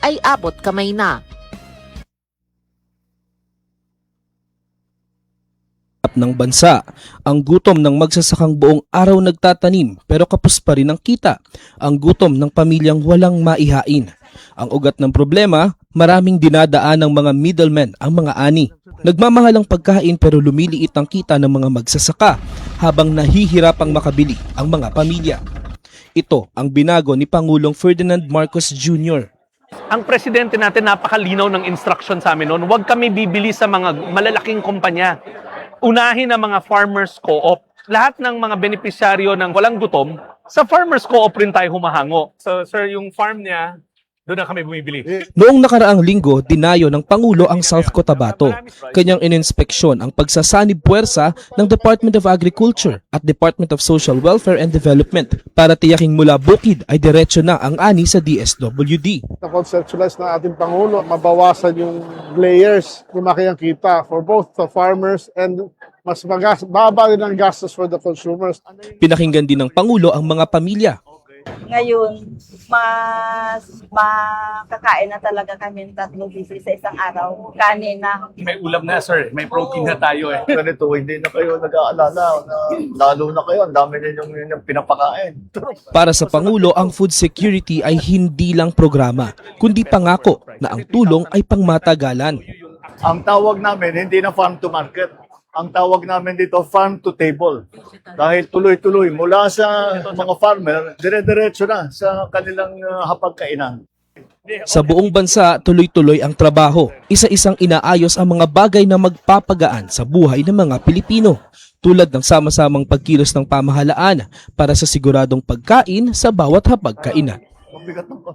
ay abot kamay na. Ng bansa. Ang gutom ng magsasakang buong araw nagtatanim pero kapos pa rin ang kita. Ang gutom ng pamilyang walang maihain. Ang ugat ng problema, maraming dinadaan ng mga middlemen ang mga ani. Nagmamahal ang pagkain pero lumiliit ang kita ng mga magsasaka habang nahihirapang makabili ang mga pamilya. Ito ang binago ni Pangulong Ferdinand Marcos Jr. Ang presidente natin napakalinaw ng instruction sa amin noon, huwag kami bibili sa mga malalaking kumpanya. Unahin ang mga farmers co-op. Lahat ng mga benepisyaryo ng walang gutom, sa farmers co-op rin tayo humahango. So sir, yung farm niya, doon na kami bumibili. Noong nakaraang linggo, dinayo ng Pangulo ang South Cotabato. Kanyang ininspeksyon ang pagsasanib puwersa ng Department of Agriculture at Department of Social Welfare and Development para tiyaking mula bukid ay diretso na ang ani sa DSWD. Na-conceptualize ng ating Pangulo, mabawasan yung layers, lumaki ang kita for both the farmers and mas baba rin ang gastos for the consumers. Pinakinggan din ng Pangulo ang mga pamilya. Ngayon, mas makakain na talaga kami ng 3 beses sa isang araw. Kanin na. May ulam na sir, may protein na tayo eh. Ganito, hindi na kayo nag-aalala na lalo na kayo, ang dami ninyong pinapakain. Para sa Pangulo, ang food security ay hindi lang programa, kundi pangako na ang tulong ay pangmatagalan. Ang tawag namin, hindi na farm to market. Ang tawag namin dito, farm to table. Dahil tuloy-tuloy, mula sa mga farmer, dire-diretso na sa kanilang hapagkainan. Sa buong bansa, tuloy-tuloy ang trabaho. Isa-isang inaayos ang mga bagay na magpapagaan sa buhay ng mga Pilipino, tulad ng sama-samang pagkilos ng pamahalaan para sa siguradong pagkain sa bawat hapagkainan. Mabigat ng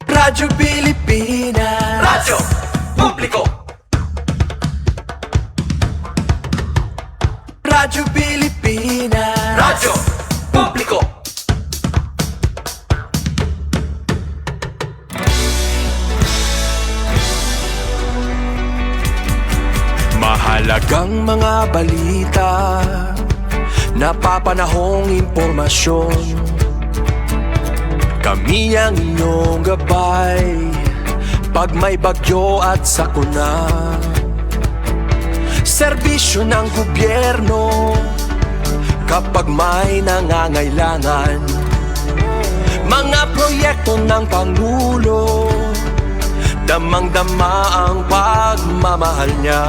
Radyo Pilipinas, Radyo Publiko. Radyo Pilipinas, Radyo Publiko. Mahalagang mga balita, napapanahong impormasyon. Kami ang inyong gabay pag may bagyo at sakuna. Serbisyo ng gobyerno kapag may nangangailangan. Mga proyekto ng Pangulo, damang-dama ang pagmamahal niya.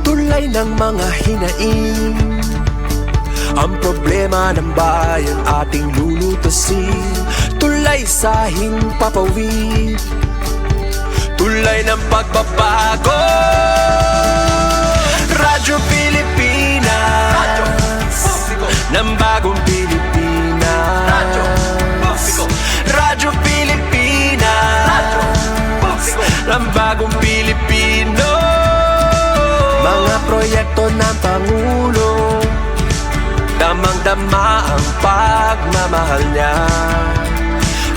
Tulay ng mga hinaing, ang problema ng bayan ating lulutasin. Tulay sa himpapawid, tulay ng pagbabago. Radyo Pilipinas, Radyo Publiko, ng bagong Pilipinas. Radyo Publiko, Radyo Pilipinas, Radyo Publiko, ng bagong Pilipino. Mga proyekto ng Pangulo, damang-dama ang pagmamahal niya.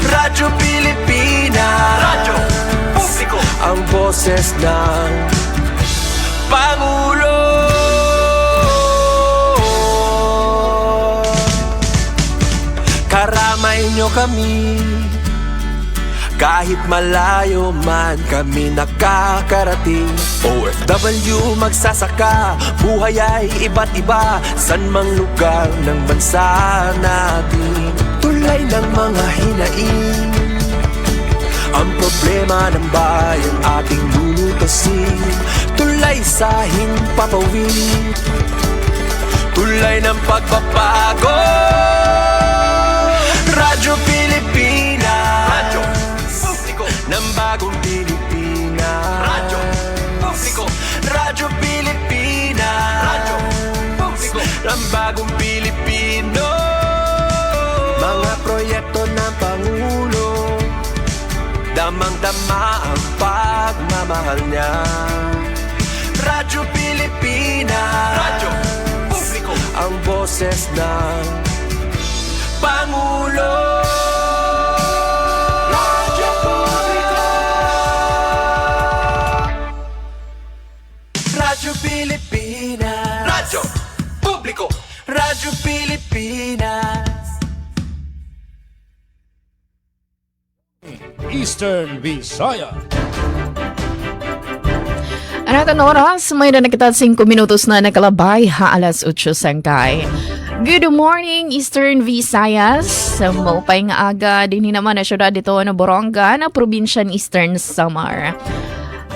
Radyo Pilipinas, Radyo Publiko, ang boses ng Pangulo. Karamay nyo kami, kahit malayo man kami nakakarating. OFW magsasaka, buhay ay iba't iba, san mang lugar ng bansa natin. Tulay ng mga hinaing, ang problema ng bayan ating lulutasin. Tulay sa himpapawid, tulay ng pagbabago. Radyo Pilipinas, Radyo Publiko, ng bagong Pilipinas. Radyo Publiko, Radyo Pilipinas, Radyo Publiko, ng bagong Pilipino. Mga proyekto ng Pangulo, damang-dama ang pagmamahal niya. Radyo Pilipinas, Radyo Publiko, ang boses ng Pangulo. Radyo Publiko, Radyo Pilipinas, Radyo Publiko, Radyo Pilipinas. Eastern Visaya. Anatan oras, may na nakita 5 minutos na nakalabay ha alas 8 sangkay. Good morning Eastern Visayas. Maupay nga aga din naman na syudad dito na Boronga na probinsya ng Eastern Samar.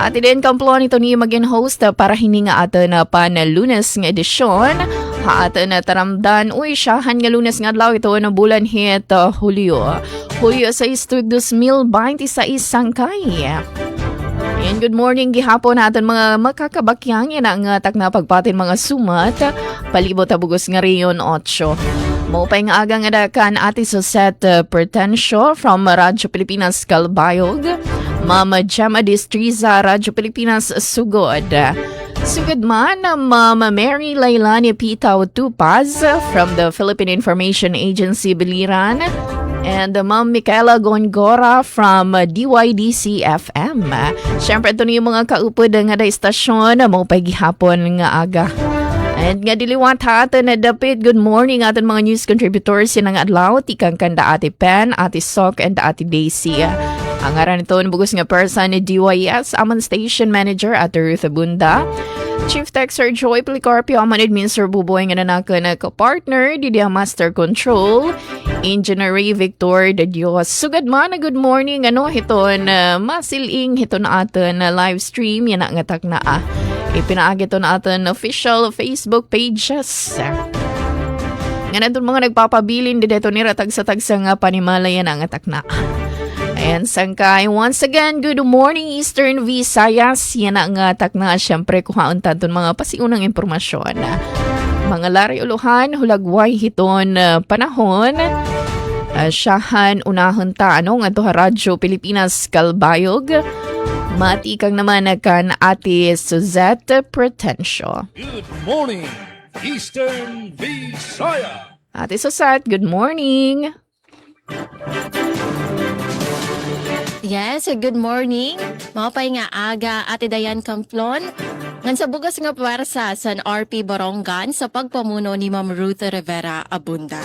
At din kamplon ito ni maging host para hininga ato na Lunes nga edisyon. Ha ato na taramdan uy siyahan nga Lunes nga adlaw ito na bulan hit Hulyo. Hulyo sa 2026 sangkay. And good morning gihapon natin mga makakabakyang yan ang takna pagpatin mga sumat palibot tabugos nga riyon 8. Maupay nga agang adakan ati Sosette Pertensio from Radyo Pilipinas Calbayog, Mama Gemma Distriza Radyo Pilipinas Sugod. Sugod man Mama Mary Lailani Pitaw Tupaz from the Philippine Information Agency Biliran. And Ma'am Micaela Gongora from DYDC-FM. Siyempre, ito yung mga kaupod nga da istasyon na mga paghihapon nga aga. And nga diliwat ha ato na dapit. Good morning aton mga news contributors sinang adlaw. Tikang kanda Ate Pen, Ate Sok, and Ate Daisy. Ang aran ito bugos nga person ni DYS, Aman Station Manager at Ruth Abunda. Chief Tech Sir Joy Policarpio, Aman Administrator Buboy nga nanaka na ka-partner, Didia Master Control, Engineer Ray Victor de Dios. Sugad man na good morning, hiton masiling hiton aton na live stream, yan nga tak na ipinaagi ito na aton official Facebook pages. Nga nandun mga nagpapabilin, dito nira tagsa-tagsa nga panimalayan ang atak na. And sangkay, once again, good morning Eastern Visayas. Yan ang atak na siyempre kuhaon tanton mga pasiunang impormasyon. Mga lari uluhan, hulagway hiton panahon. Siyahan unahon ta nga to Radyo Pilipinas Calbayog. Mati kang naman kan Ate Suzette Pretensio. Good morning, Eastern Visaya. Ate Suzette, good morning. Yes, good morning. Mapay nga aga Ate Dayan Camplon. Ngan sa bugas nga puwersa sa RP Borongan sa pagpamuno ni Ma'am Ruth Rivera Abunda.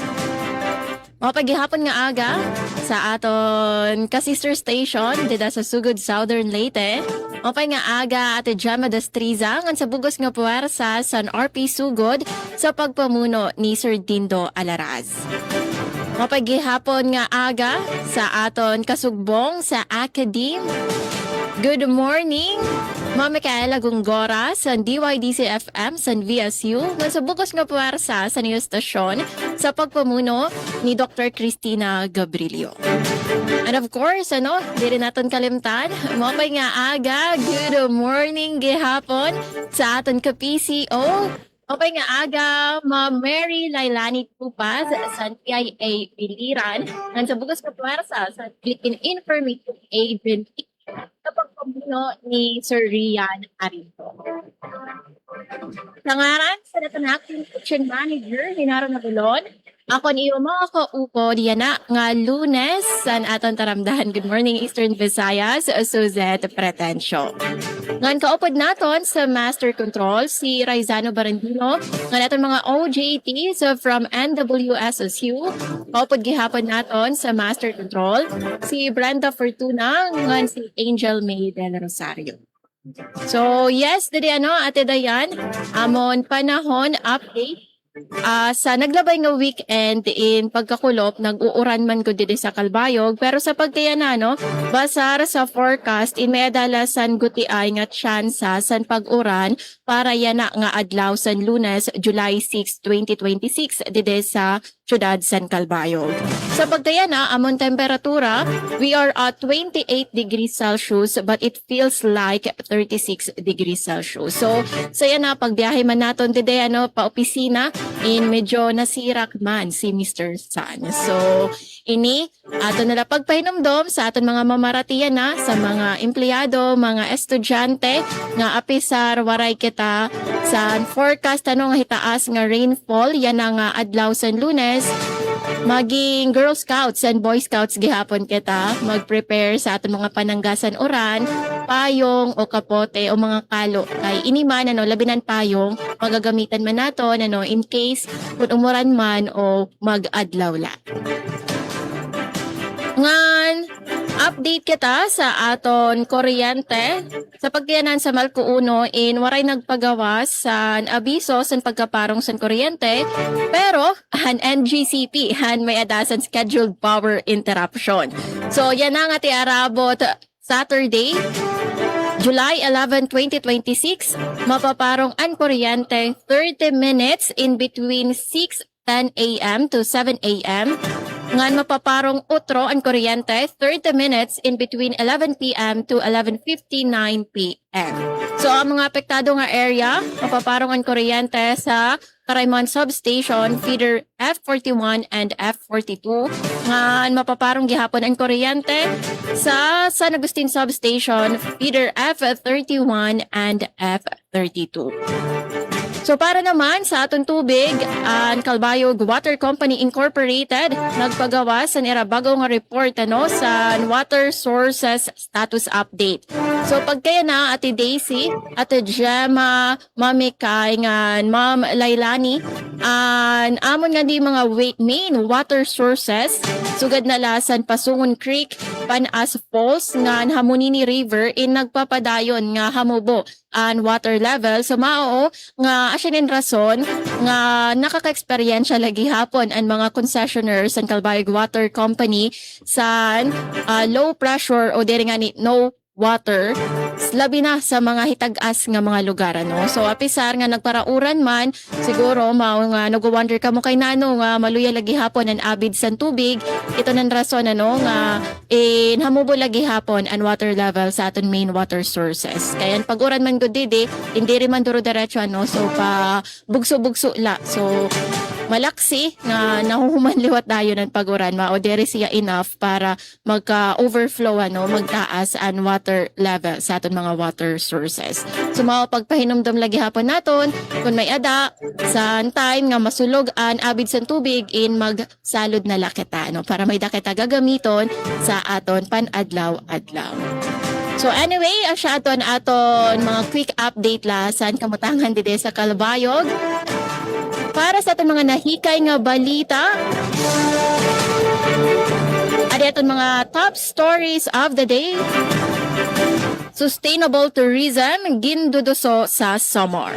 Mapaghihapon nga aga sa aton ka-sister station dida sa Sugod Southern Leyte. Mapay nga aga Ate Gemma Destriza ngan sa bugas nga puwersa sa RP Sugod sa pagpamuno ni Sir Dindo Alaraz. Mapaghihapon nga aga sa aton kasugbong sa Academe. Good morning, Ma'am Micaela Gongora sa DYDC-FM sa VSU. Sa bukas nga puwersa sa niyo stasyon sa pagpamuno ni Dr. Cristina Gabrilio. And of course, di rin natin kalimtan, mapay nga aga, good morning gihapon sa aton ka-PCO. Okay nga aga, Ma'am Mary Lailani Tupaz sa PIA Biliran nang sa bugas kapwersa sa Philippine Information Agency sa pagpamuno ni Sir Rian Arito. Sa ngaran sa Natanakil Kitchen Manager, Hinaro Nabulon, ako ni mga kaupo diyan na nga Lunes san aton taramdahan. Good morning Eastern Visayas, Suzette Pretensio. Ngan kaupod naton sa Master Control si Raizano Barandino, nga naton mga OJTs from NWSSU. Kaupod gihapon naton sa Master Control si Brenda Fortuna, ngan si Angel May del Rosario. So yes, dili Ate Dayan, amon panahon update. Sa naglabay nga weekend in pagkakulop, nag-uuran man ko dito sa Calbayog. Pero sa pagkaya basar sa forecast, in may adalasan guti ay nga tsansa san pag-uran para yan nga adlaw san Lunes, July 6, 2026 dito sa syudad San Calbayog. Sa pagkaya amon temperatura, we are at 28 degrees Celsius but it feels like 36 degrees Celsius. So, saya na pagbiyahe man naton dito pa opisina, in medyo nasirak man si Mr. San. So, ini ato nala pagpahinomdom sa aton mga mamaratiyan sa mga empleyado, mga estudyante nga apisar waray kita sa forecast nga hitaas nga rainfall yan nga adlaw san Lunes. Maging Girl Scouts and Boy Scouts gihapon kita mag-prepare sa aton mga pananggasan oran, payong o kapote o mga kalo kay iniman labinan payong magagamitan man naton in case kung umuran man o mag-adlaw la. Ngan Update kita sa aton kuryente sa pagkiyanan sa Malco 1 in waray nagpagawas sa abiso sa pagkaparong sa kuryente pero han NGCP han may adasan scheduled power interruption. So yan na nga ti arabot Saturday July 11, 2026, mapaparong ang kuryente 30 minutes in between 6:10 a.m. to 7 a.m. Ngan mapaparong utro ang kuryente 30 minutes in between 11 p.m. to 11:59 p.m. So ang mga apektado nga area, mapaparong ang kuryente sa Karaymon Substation, feeder F41 and F42. Ngan mapaparong gihapon ang kuryente sa San Agustin Substation, feeder F31 and F32. So para naman sa atong tubig, ang Calbayog Water Company Incorporated nagpagawa sa nirabago nga report sa water sources status update. So pagkaya na Ate Daisy, Ate Gemma, Mami Kay, Ma'am Lailani, amon nga di mga main water sources sugad na lasan Pasungon Creek, Panas Falls, nga Hamonini River in nagpapadayon nga hamubo ang water level. So mao nga asyanin rason nga nakaka-eksperyensya lagi hapon ang mga concessionaires ng Calbayog Water Company sa low pressure o diri nga ni no water labi na sa mga hitag-as nga mga lugar ano. So apisar nga nagparauran man siguro mao nga nag-wonder ka mo kay nano nga maluya lagi hapon ang abid sa tubig. Ito nan rason ano nga hamubo lagi hapon ang water level sa aton main water sources. Kaya pag-uran man gud didi hindi rin man duro diretso ano. So pa bugso-bugso la. So malaksi nga nahuhuman liwat dayon ang pag-uran mao diri siya enough para magka-overflow ano magtaas ang water level sa aton mga water sources. So mao pagpahinumdom lagi hapon naton kung may ada sa time nga masulog ang abid sa tubig in magsalod na lakita no para may dakita gagamiton sa aton pan-adlaw-adlaw. So anyway, asya aton mga quick update la saan kamutangan dide sa Calbayog. Para sa ating mga nahikay nga balita, adi ating mga top stories of the day. Sustainable tourism ginduduso sa Samar.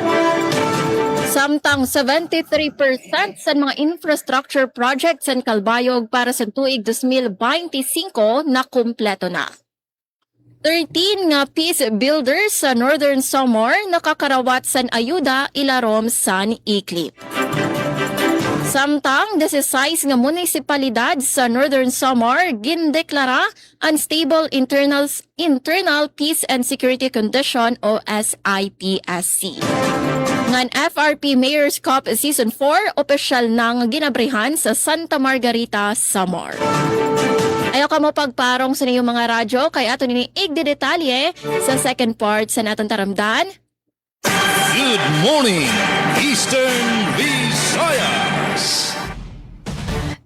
Samtang 73% sa mga infrastructure projects sa Calbayog para sa tuig 2025 na kumpleto na. 13 nga peace builders sa Northern Samar nakakarawat san ayuda ilarom san iklip. Samtang 16 nga munisipalidad sa Northern Samar gindeklara unstable internal peace and security condition o SIPSC. Ngan FRP Mayor's Cup Season 4 opisyal nang ginabrihan sa Santa Margarita, Samar. Ayaw ka mo pagparong sa niyong mga radyo kay ato nini igdedetalye sa second part sa natong taramdan. Good morning, Eastern Visayas.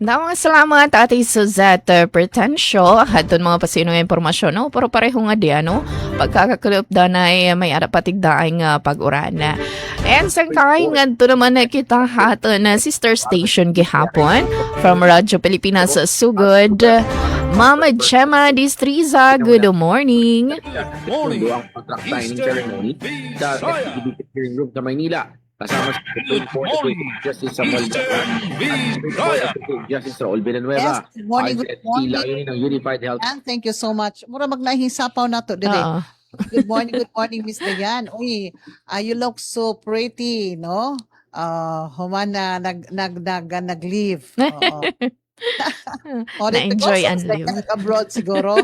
Damang salamat Ate Suzette Pretensyo hatun mga pasinong impormasyon no pero pareho nga di ano pagkakakulop danay may arapatigdaay nga pag-uran. And sa kain nga ito naman na kita hatun na sister station gihapon from Radyo Pilipinas Sugod. Mama Gemma Distriza, good morning. Morning, ang pagtraktay ng Eastern ceremony sa Visayas. FTDP hearing room sa Maynila. Kasama si Good morning, Justice Samuel Eastern Visayas. Justice Raul Villanueva. Yes, good morning, good morning. Layunin ng Unified Health. And thank you so much. Mura magnahin sapaw na to dire. Oo. Good morning, Miss Dayan. Uy, you look so pretty, no? Human na nag-leave. Na-enjoy and live. Abroad siguro.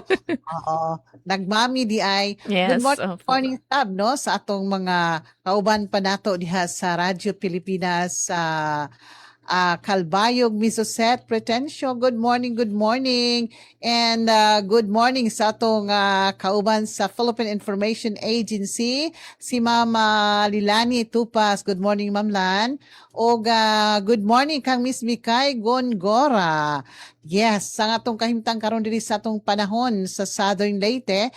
Nagmami di ay. Yes. Good morning Tab, no? Sa atong mga kauban pa nato diha sa Radyo Pilipinas Calbayog, Miss Suzette Pretensyo. Good morning. And good morning sa atong kauban sa Philippine Information Agency, si Mama Lilani Tupas. Good morning, Ma'am Lan. O good morning kang Miss Mikay Gongora. Yes, sa atong kahimtang karon diri sa atong panahon sa Southern Leyte,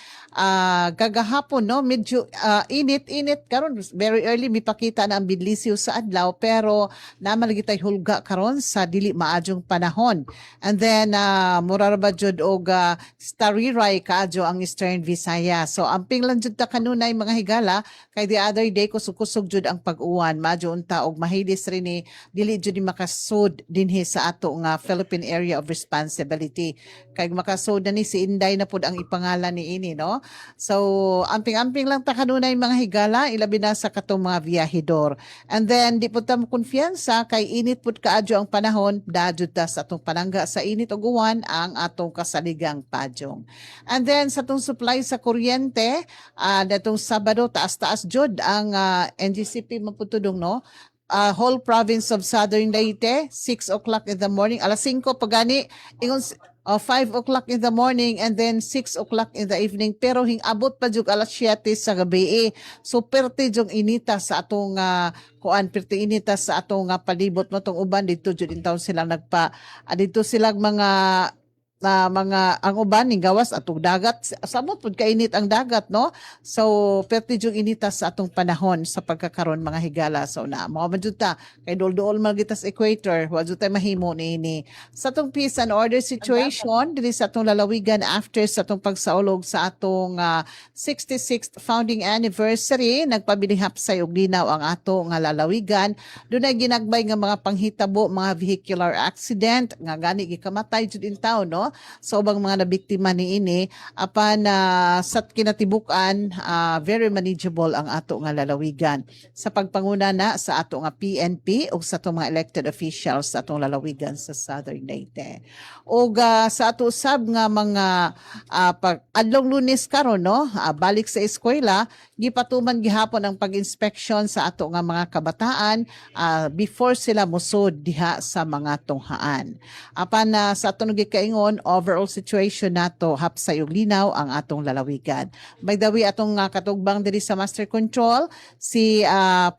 gagahapon no, medyo init-init karon, very early mipakita na ang bidlisyo sa adlaw pero naman lagi tay hulga karon sa dili maadyong panahon. And then mura ra ba jud og stariray kaadyo ang Eastern Visayas. So amping lang jud ta kanunay mga higala kay the other day kusog-kusog jud ang pag-uwan, madyo unta og mahilis rin ni dili jud ni makasud dinhi sa ato nga Philippine Area of Responsibility. Kay makasud na ni si Inday na pud ang ipangalan ni ini no. So amping-amping lang ta kanunay mga higala ilabi na sa katong mga biyahidor. And then di pud ta mo kumpiyansa kay init pud kaadyo ang panahon, dadjud ta sa atong panangga sa init ug uwan ang atong kasaligang padyong. And then sa atong supply sa kuryente, datong Sabado taas-taas jud ang NGCP maputudong no. Whole province of Southern Leyte, 6 o'clock in the morning, alas 5 pagani, ingon 5 o'clock in the morning and then 6 o'clock in the evening, pero abot pa jud alas 7 sa gabi. So perti jud inita sa atong perti inita sa atong palibot mo tong uban dito jud in town silang dito silang mga ang uban ning gawas atong dagat, samot pud kainit ang dagat no. So perti jud inita sa atong panahon sa pagkakaron mga higala. So na mao man jud ta kay dol-dol man kita sa equator, wa jud tay mahimo niini sa atong peace and order situation dili sa atong lalawigan after sa atong pagsaulog sa atong 66th founding anniversary. Nagpabilihap sa og linaw ang ato nga lalawigan. Dunay ginagbay nga mga panghitabo, mga vehicular accident nga gani gikamatay jud in town no. So ubang mga nabiktima niini apan sa kinatibukan very manageable ang ato nga lalawigan sa pagpanguna na sa ato nga PNP o sa atong mga elected officials sa atong lalawigan sa Southern Leyte. O sa ato usab nga mga adlong Lunes karon no, balik sa eskwela, gipatuman gihapon ang pag-inspection sa ato nga mga kabataan before sila musod diha sa mga tunghaan. Apan sa ato gikaingon overall situation nato hapsay ug linaw ang atong lalawigan. By the way, atong katugbang diri sa Master Control si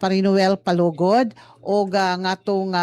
Parinuel Palugod o nga atong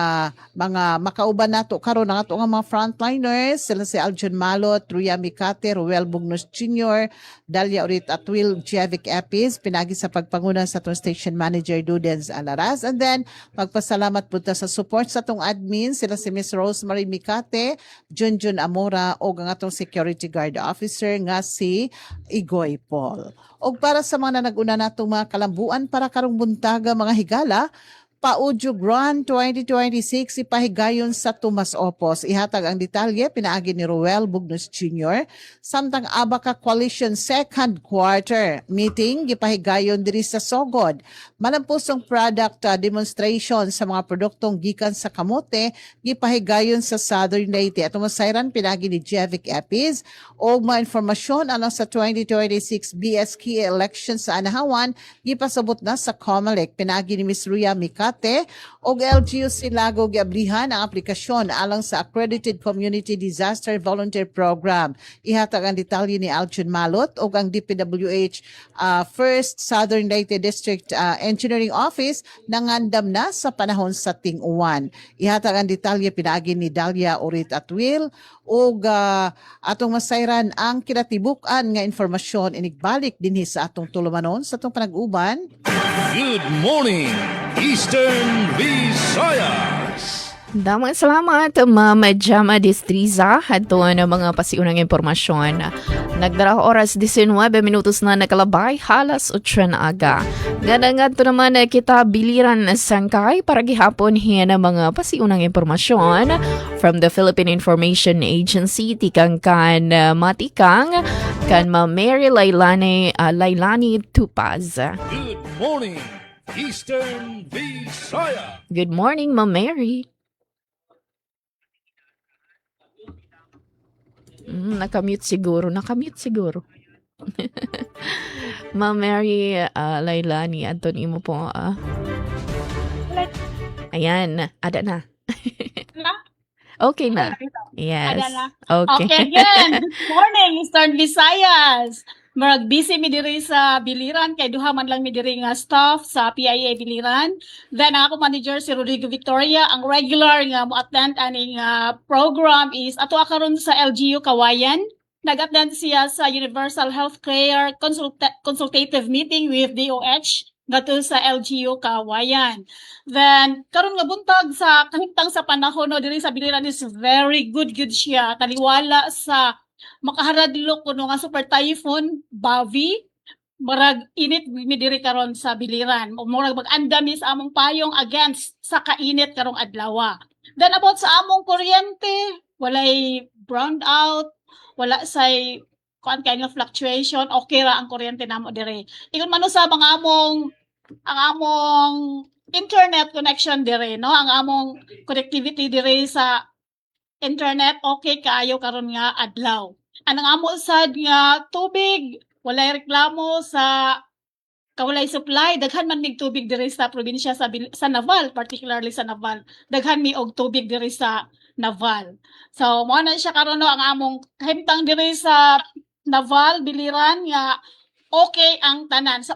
mga makauban nato karon ang atong mga frontliners, sila si Aljon Malot, Ruya Mikate, Ruel Bugnos Jr., Dalia Urit Atwil, Jevic Epis, pinagi sa pagpanguna sa atong station manager Dudens Alaraz. And then magpasalamat po ta sa support sa atong admin, sila si Miss Rosemary Mikate, Junjun Amora o ang atong security guard officer nga si Igoy Paul. O para sa mga naguna natong mga kalambuan para karong buntaga mga higala, Paudyog Run 2026 ipahigayon sa Tomas Opos. Ihatag ang detalye pinaagi ni Ruel Bugnos Jr. Samtang Abaca Coalition second quarter meeting gipahigayon diri sa Sogod. Malampusong product demonstration sa mga produktong gikan sa kamote gipahigayon sa Southern Leyte. At masayran pinaagi ni Jevic Epis o mga informasyon alang sa 2026 BSK election sa Anahawan gipasabot na sa COMELEC. Pinaagi ni Ms. Ruya Mika o LGU Silago giablihan ang aplikasyon alang sa Accredited Community Disaster Volunteer Program. Ihatag ang detalye ni Aljon Malot o ang DPWH First Southern Leyte District Engineering Office nangandam na sa panahon sa ting-uwan. Ihatag ang detalye pinaagi ni Dalia Urit Atwil o atong masayran ang kinatibukan nga informasyon inigbalik dinhi sa atong tulumanon sa atong panag-uban. Good morning, Eastern Visayas. Damang salamat, Ma'am Jama Destriza. Ato na mga pasiunang impormasyon. Nagdara oras 19 minutos na nakalabay, halas 8 na aga. Ganang to naman kita biliran sangkay para gihapon hiyan ang mga pasiunang impormasyon from the Philippine Information Agency, tikang kan matikang kan Ma'am Mary Lailani Tupaz. Good morning, Eastern Visayas. Good morning, Ma'am Mary. Nakamute siguro. Ma'am Mary Lailani, Anthony mo po. Ayan, ada na. Okay na. Yes. Okay. Okay, again. Good morning, Eastern Visayas. Marag busy mi diri sa Biliran kay duha man lang mi diri nga staff sa PIA Biliran. Then ang ako manager si Rodrigo Victoria, ang regular nga mo-attend aning program is ato karon sa LGU Kawayan. Nag-attend siya sa Universal Healthcare Consultative Meeting with DOH ngadto sa LGU Kawayan. Then karon nga buntag sa kahimtang sa panahon no diri sa Biliran is very good siya taliwala sa makaharadlok kuno nga super typhoon Bavi. Marag init mi diri karon sa Biliran. Murag mag-andam sa among payong against sa kainit karong adlaw. Then about sa among kuryente, walay brown out, wala say kuan kay nga fluctuation, okay ra ang kuryente namo diri. Ingon man sa mga ang among internet connection diri, no? Ang among connectivity diri sa internet okay kaayo karon nga adlaw. Anang amo sad nga tubig, walay reklamo sa kawalay supply, daghan man mig tubig diri sa probinsya sa Naval, particularly sa Naval. Daghan mi og tubig diri sa Naval. So mo na siya karon no, ang among kahimtang diri sa Naval Biliran nga okay ang tanan. Sa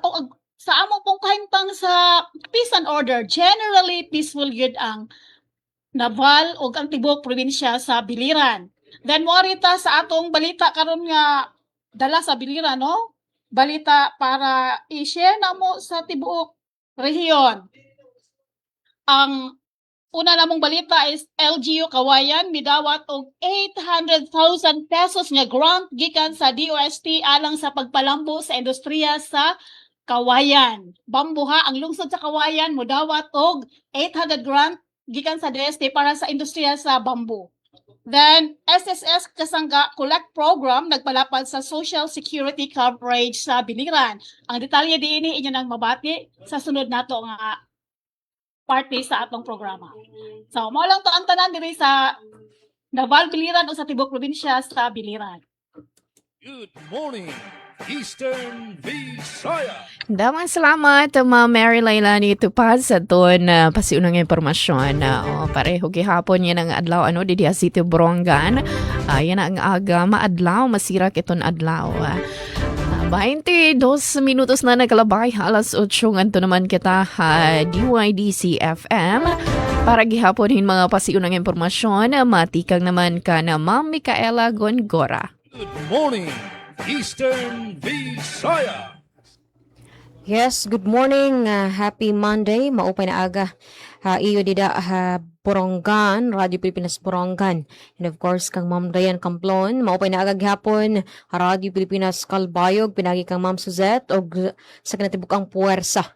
among pong kahimtang sa peace and order, generally peaceful gyud ang Naval ug ang tibuok probinsya sa Biliran. Then mo rita sa atong balita karon nga dala sa Biliran, no? Balita para i-share namo sa tibuok rehiyon. Ang una namong balita is LGU Kawayan midawat og 800,000 pesos nga grant gikan sa DOST alang sa pagpalambo sa industriya sa Kawayan. Bambuha ang lungsod sa Kawayan modawat og 800 grant gikan sa DST para sa industriya sa bambu. Then, SSS Kasangga Collect Program nagpalapad sa Social Security Coverage sa Biliran. Ang detalye diini inyo nang mabati sa sunod nato nga party sa atong programa. So, mao lang to ang tanan diri sa Naval Biliran o sa tibok probinsya sa Biliran. Good morning, Eastern Visayas. Damang salamat, Ma'am Mary Lailani Tupaz sa doon pasiunang impormasyon. Pareho gihapon yan ang adlaw di City Borongan. Yan ang aga maadlaw, masirak iton adlaw. 22 minutos na nakalabay, alas 8 nganto naman kita DYDC FM. Para gihaponin mga pasiunang impormasyon, matikang naman ka na Ma'am Micaela Gongora. Good morning, Eastern Visayas. Yes, good morning. Happy Monday. Maupay na aga. Iyo dida Borongan, Radio Pilipinas Borongan. And of course, kang Ma'am Dayan Camplon. Maupay na aga gihapon. Radio Pilipinas Calbayog. Pinagi kang Ma'am Suzette. O sa kanatibukang puwersa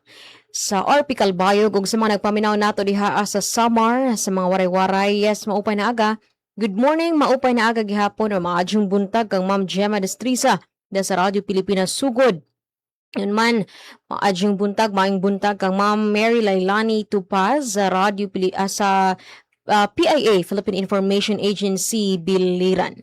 sa RP Calbayog. O sa mga nagpaminaw nato diha sa Samar, sa mga waray-waray. Yes, maupay na aga. Good morning. Maupay na aga gihapon. O maadyong buntag kang Ma'am Gemma Destrisa. Da sa Radio Pilipinas Sugod. Yun man, maadyong buntag, maing buntag kang Ma'am Mary Lailani Tupaz sa sa PIA, Philippine Information Agency, Biliran.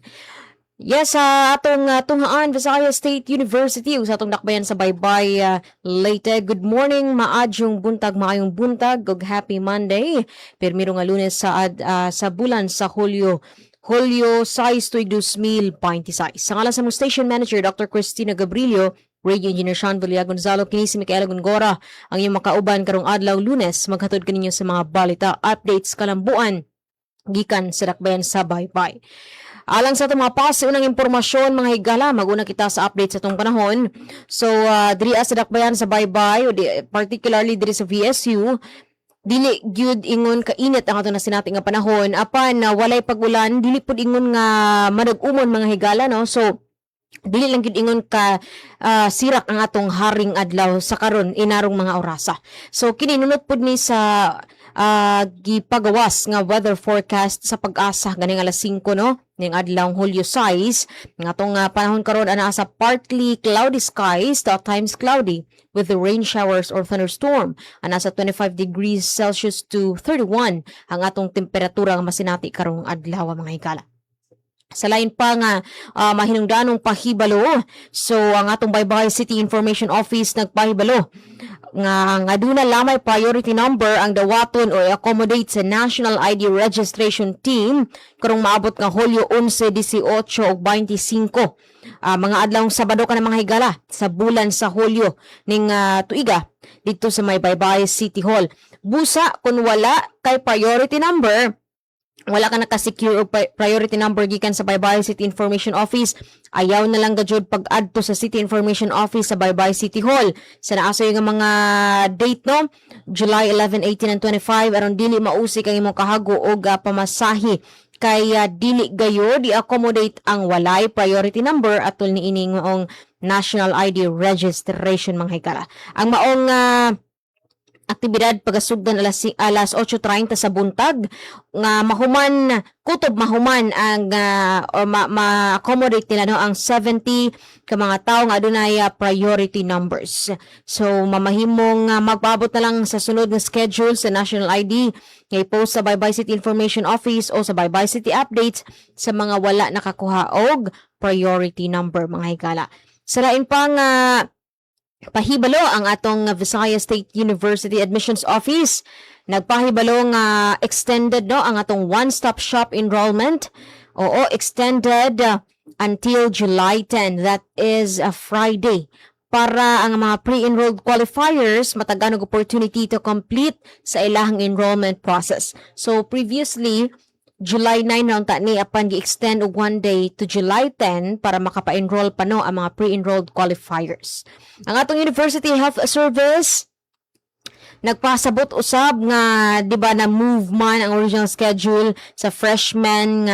Yes, atong tunghaan Visayas State University sa atong dakbayan sa Baybay Leyte. Good morning, maadyong buntag, maayong buntag, ug happy Monday. Permiro nga Lunes sa bulan sa Hulyo 6 tuig 2026. Sa ngalan sa mong station manager Dr. Cristina Gabrilio, Radio Engineer Sean Villa Gonzalo, kini si Micaela Gongora, ang iyong makauban karong adlaw Lunes. Maghatod kaninyo sa mga balita, updates, kalambuan, gikan sa dakbayan sa Baybay. Alang sa itong mga unang impormasyon, mga higala, maguna kita sa update sa itong panahon. So, diri sa dakbayan sa Baybay, particularly diri sa VSU, dili gyud ingon kainit ang ato na sinating nga panahon. Apan walay pagulan, dili pud ingon nga manag-umon mga higala, no? So, dili lang gyud ingon ka sirak ang atong haring adlaw sa karon inarong mga orasa. So kini nunot pud ni sa gipagawas nga weather forecast sa Pag-asa ganing alas 5 no ning adlaw Hulyo 6 nga atong panahon karon ana sa partly cloudy skies to at times cloudy with the rain showers or thunderstorm. Ana sa 25 degrees Celsius to 31 ang atong temperatura nga masinati karong adlaw mga higala. Sa lain pa nga mahinungdanong pahibalo, so ang atong Baybay City Information Office nagpahibalo nga aduna lamay priority number ang dawaton o accommodate sa National ID Registration Team karong maabot nga Hulyo 11, 18 ug 25 mga adlawng Sabado ka na mga higala sa bulan sa Hulyo ning tuiga dito sa may Baybay City Hall. Busa kung wala kay priority number, wala ka naka-secure o priority number gikan sa Baybay City Information Office, ayaw na lang gajud pag-add to sa City Information Office sa Baybay City Hall. Sa naaso yung mga date no, July 11, 18, and 25, aron dili mausik ang imong kahago o pamasahe kaya dili gayo di-accommodate ang walay priority number atol ni ining maong National ID Registration mga higala. Ang maong aktibidad pagasugdan alas 8:30 sa buntag nga mahuman ang ma-accommodate nila no ang 70 ka mga tawo nga adunay priority numbers. So mamahimong magpaabot na lang sa sunod nga schedule sa National ID nga i-post sa Baybay City Information Office o sa Baybay City Updates sa mga wala nakakuha og priority number mga higala. Sa lain pang pahibalo ang atong Visayas State University Admissions Office. Nagpahibalo nga extended no ang atong one-stop shop enrollment. Oo, extended until July 10. That is a Friday. Para ang mga pre-enrolled qualifiers matagan og opportunity to complete sa ilahang enrollment process. So previously July 9 raon ta ni apan gi-extend og 1 day to July 10 para makapa-enroll pa no ang mga pre-enrolled qualifiers. Ang atong University Health Service nagpasabot usab nga di ba na move man ang original schedule sa freshman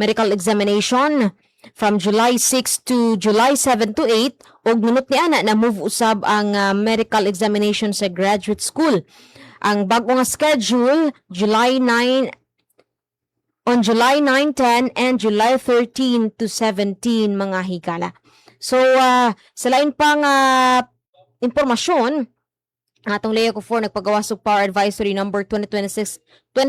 medical examination from July 6 to July 7 to 8 og nunot ni ana na move usab ang medical examination sa graduate school. Ang bag-o nga schedule on July 9, 10, and July 13 to 17 mga higala. So, sa lain pang impormasyon, ang atong Leo Q4 nagpagawas og Power Advisory number 2026-050.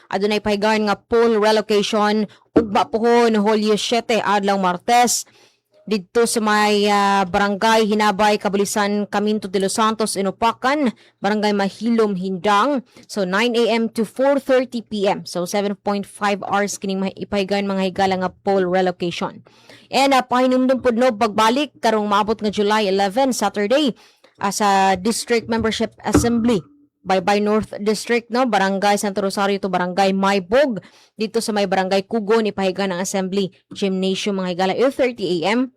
Adunay pahigayon nga pole relocation ugba pohon Hulyo 7 adlaw Martes didto sa may barangay Hinabay, Kabulisan, Caminto de los Santos, Inupacan, barangay Mahilom, Hindang. So 9 a.m. to 4:30 p.m. So 7.5 hours kining ipahigayon mga higala nga pole relocation. And pahinumdum pud no pagbalik karong maabot nga July 11 Saturday sa District Membership Assembly Baybay North District no, Barangay Santo Rosario to Barangay Maybog dito sa may Barangay Kugon ipahigayon ang Assembly Gymnasium mga higala 8:30 a.m.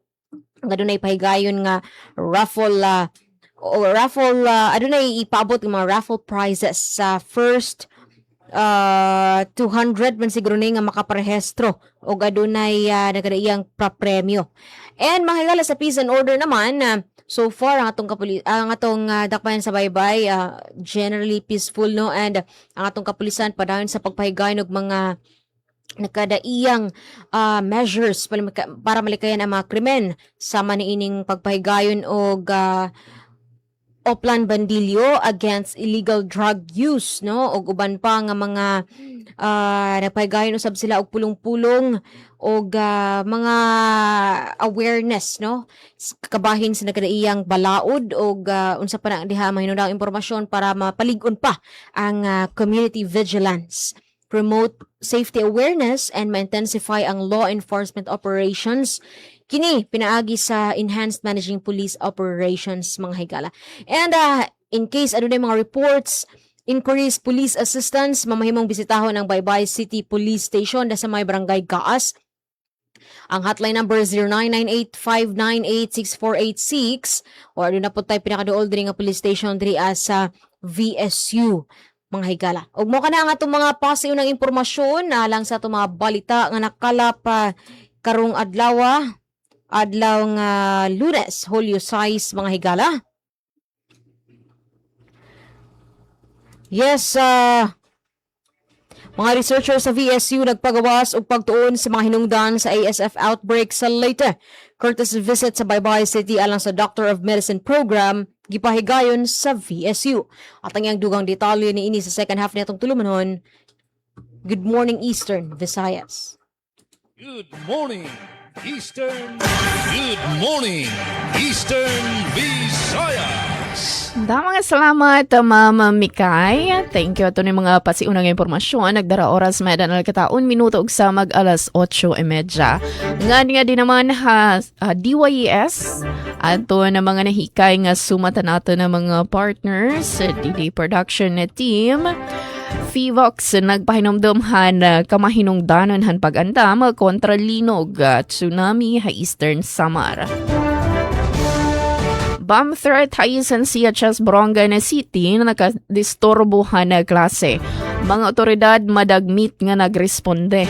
Adunay pahigayon nga raffle adunay ipaabot ng mga raffle prizes sa first 200 man siguro ni nga makaparehistro o adunay nagadaiyang papremyo. And mga higala sa peace and order naman so far ang atong dakbayan sa Baybay generally peaceful no, and ang atong kapulisan padayon sa pagpahigayon og mga nakadaiyang measures para malikayan ang mga krimen sama niining pagpahigayon og Oplan Bandilyo against illegal drug use no og uban pa nga mga napahigayon usab sila og pulong-pulong og mga awareness no kabahin sa nakadaiyang balaod og unsa pa na diha mahinungdaong impormasyon para mapalig-on pa ang community vigilance, promote safety awareness and ma-intensify ang law enforcement operations. Kini pinaagi sa Enhanced Managing Police Operations mga higala. And in case adunay mga reports, inquiries, police assistance, mamahimong bisitahon ang Baybay City Police Station sa may Barangay Gaas. Ang hotline number is 0998-598-6486 o aduna po tayo pinakaduol diri nga police station diri sa VSU mga higala. Og mo kana ang atong mga pasiw ng impormasyon lang sa atong mga balita nga nakalap karong adlaw nga Lunes, Hulyo 6 mga higala. Yes, mga researchers sa VSU nagpagawas og pagtuon sa mga hinungdan sa ASF outbreak sa Leyte. Courtesy visit sa Baybay City alang sa Doctor of Medicine program gipahigayon sa VSU. At ang iyang dugang detalye ni ini sa second half nitong tulumanon. Good morning Eastern Visayas. Good morning Eastern. Good morning Eastern Visayas. Pilipinas. Mga salamat, Mama Mikay. Thank you. Ito ni mga pasiunang impormasyon. Nagdara oras medan alkataon minuto ug sa mag alas 8:30. Nga din naman DYES ato na mga nahikay nga sumatan nato na mga partners DD production na team. Fivox nagpahinomdomhan kamahinungdanon han pag-andam kontra linog tsunami ha Eastern Samar. Bomb threat haisan siya Chas Borongan City na nakadistorbohan na klase. Mga otoridad madagmit nga nagresponde.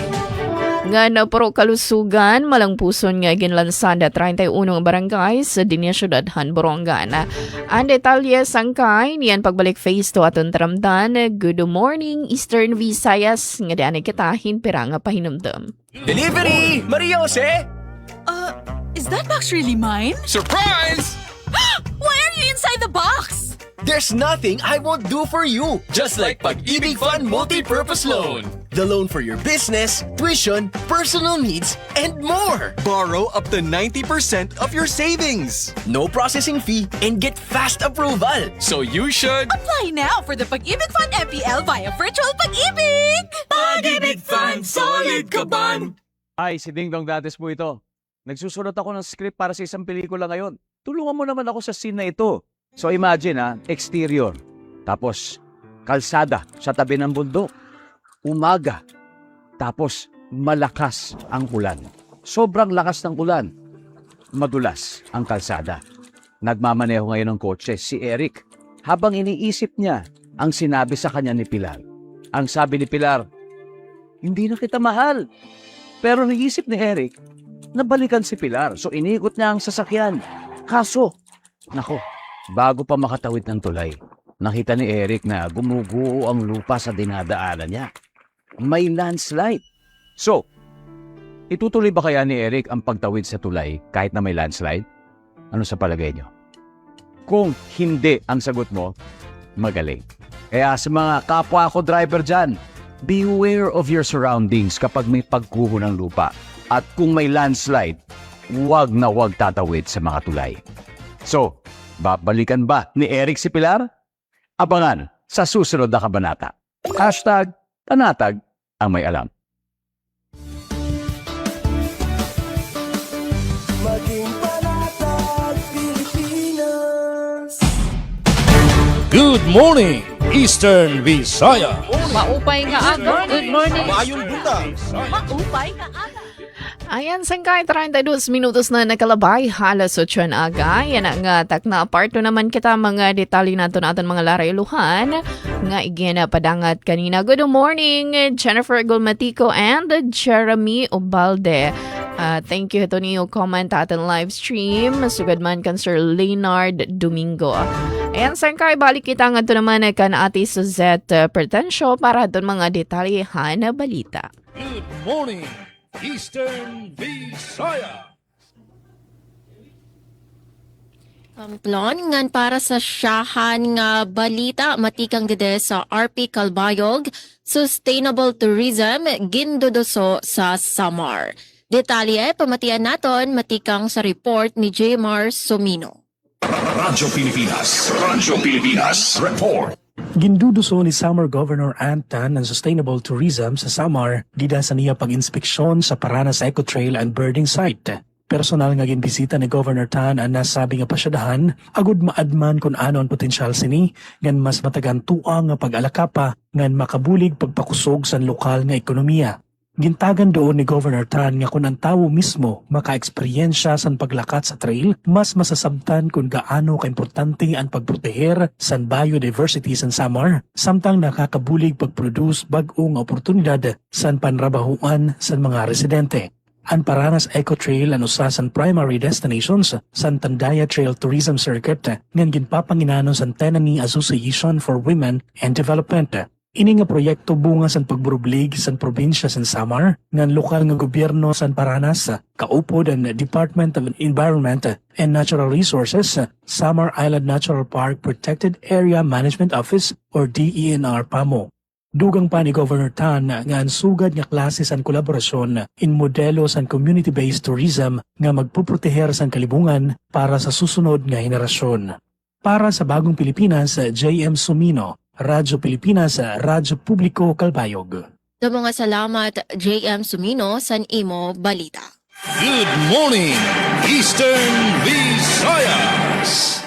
Nga na pro kalusugan, malang puson nga ginlansada 31 barangay sa dinya syudadhan Borongan. Ang detalye sangkay, niyan pagbalik phase 2 aton taramdan. Good morning, Eastern Visayas. Nga diyan kitahin pira nga pahinumdum. Delivery! Maria Jose! Is that box really mine? Surprise! Why are you inside the box? There's nothing I won't do for you. Just like Pag-ibig Fund Multi-Purpose Loan. The loan for your business, tuition, personal needs, and more. Borrow up to 90% of your savings. No processing fee and get fast approval. So you should Apply now for the Pag-ibig Fund MPL via Virtual Pag-ibig! Pag-ibig Fund, solid ka ban! Ay, si Ding Dong Dates po ito. Nagsusulat ako ng script para sa isang pelikula ngayon. Tulungan mo naman ako sa scene na ito. So imagine exterior. Tapos, kalsada sa tabi ng bundok. Umaga. Tapos, malakas ang ulan. Sobrang lakas ng ulan. Madulas ang kalsada. Nagmamaneho ngayon ng kotse si Eric. Habang iniisip niya ang sinabi sa kanya ni Pilar. Ang sabi ni Pilar, hindi na kita mahal. Pero naisip ni Eric, nabalikan si Pilar. So iniikot niya ang sasakyan. Kaso, nako, bago pa makatawid ng tulay, nakita ni Eric na gumuguho ang lupa sa dinadaanan niya. May landslide. So, itutuloy ba kaya ni Eric ang pagtawid sa tulay kahit na may landslide? Ano sa palagay niyo? Kung hindi ang sagot mo, magaling. Kaya sa mga kapwa ko driver dyan, beware of your surroundings kapag may pagguho ng lupa. At kung may landslide, huwag na huwag tatawid sa mga tulay. So, babalikan ba ni Eric si Pilar? Abangan sa susunod na kabanata. #Panatag ang may alam. Maging Panatag Pilipinas. Good morning, Eastern Visayas. Maupay nga aga. Good morning. Maayong buta. Maupay ka aga. Ayan, sangkay 32 minutos na nakalabay, halos 8 na aga. Yan ang takna part naman kita mga detalye natin mga larayluhan. Nga igina padangat kanina. Good morning, Jennifer Gulmatico and Jeremy Ubalde. Thank you ito niyo comment atin live stream. Sugad man kan Sir Leonard Domingo. Ayan, sangkay balik kita nga ito naman kan ati Suzette Pretensyo para doon mga detalyehan na balita. Good morning, Eastern Visayas. Kamplon ngan para sa siyahan nga balita matikang dede sa RP Calbayog Sustainable Tourism gindodoso sa Samar. Detalye pamatian naton matikang sa report ni Jmar Somino. Radyo Pilipinas report. Ginduduso ni Samar Governor Antan ng Sustainable Tourism sa Samar dida sa niya pag-inspeksyon sa Paranas Eco Trail and Birding Site. Personal nga ginbisita ni Governor Tan ang nasabi nga pasyadahan agud maadman kung ano ang potensyal sini ngan mas matagan tuang nga pag-alakapa ngan makabulig pagpakusog sa lokal nga ekonomiya. Gintagan doon ni Governor Tan nga kung ang tao mismo maka-eksperyensya sa paglakat sa trail, mas masasabtan kung gaano kaimportante ang pagproteher sa biodiversity sa Samar, samtang nakakabulig pag-produce bag-ong oportunidad sa panrabahuan sa mga residente. Ang Paranas Eco Trail ang usa sa primary destinations sa Tandaya Trail Tourism Circuit ngan ginpapanginanon sa Tenani Association for Women and Development. Ini nga proyekto bunga sa pagburublig sa probinsya sa Samar ngan lokal nga gobyerno sa Paranas, kaupod ang Department of Environment and Natural Resources, Samar Island Natural Park Protected Area Management Office or DENR PAMO. Dugang pa ni Governor Tan nga ang sugad nga klase sa kolaborasyon in modelo sa community-based tourism nga magpuproteher sa kalibungan para sa susunod nga henerasyon. Para sa Bagong Pilipinas, JM Sumino, Radyo Pilipinas, Radyo Publiko Kalbayog. Mga salamat, JM Sumino, San Imo, Balita. Good morning, Eastern Visayas!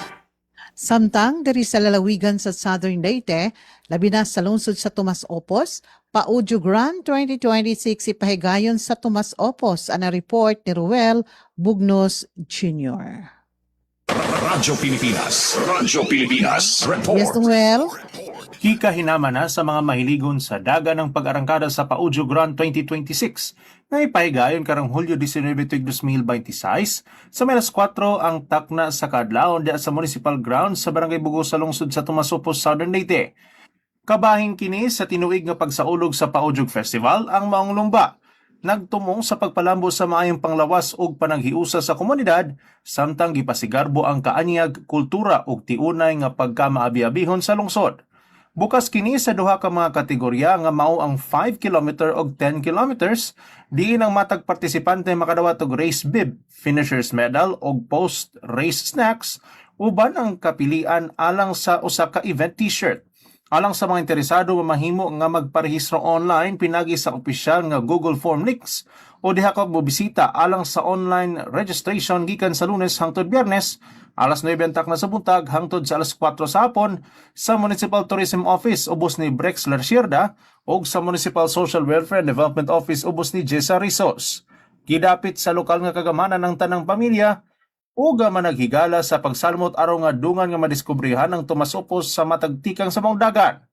Samtang diri sa lalawigan sa Southern Leyte, labi na sa lungsod sa Tomas Opos, Paudio Grand 2026 ipahigayon sa Tomas Opos ana report ni Ruel Bugnos Jr. Radyo Pilipinas, report. Yes, Ruel. Hikahinama na sa mga mahiligon sa daga ng pag-arangkada sa Paudio Grand 2026 na ipahigayon karang Hulyo 19, 2026 sa melas 4 ang takna sa kadlawon diya sa Municipal Grounds sa Barangay Bugo sa lungsod sa Tomas Opos, Southern Leyte. Kabahing kini sa tinuig nga pagsaulog sa Paudiog Festival ang maong lumba. Nagtumong sa pagpalambo sa maayong panglawas ug panaghiusa sa komunidad samtang gipasigarbo ang kaanyag, kultura ug tiunay nga pagkamaabi-abihon sa lungsod. Bukas kini sa duha ka mga kategorya nga mao ang 5 km ug 10 kilometers, diin ang matag partisipante makadawat og race bib, finishers medal ug post race snacks uban ang kapilian alang sa usa ka event t-shirt. Alang sa mga interesado mamahimo nga magparehistro online pinagi sa opisyal nga Google Form links o diha ka mobisita alang sa online registration gikan sa Lunes hangtod Biyernes alas 9 na sa buntag hangtod sa alas 4 sa hapon sa Municipal Tourism Office ubos ni Brexler Sierda o sa Municipal Social Welfare and Development Office ubos ni Jessa Rizos. Kidapit sa lokal nga kagamanan ng tanang pamilya uga managhigala sa pagsalmot araw nga dungan nga madiskubrihan ng Tomas Opos sa matagtikang sa maong dagat.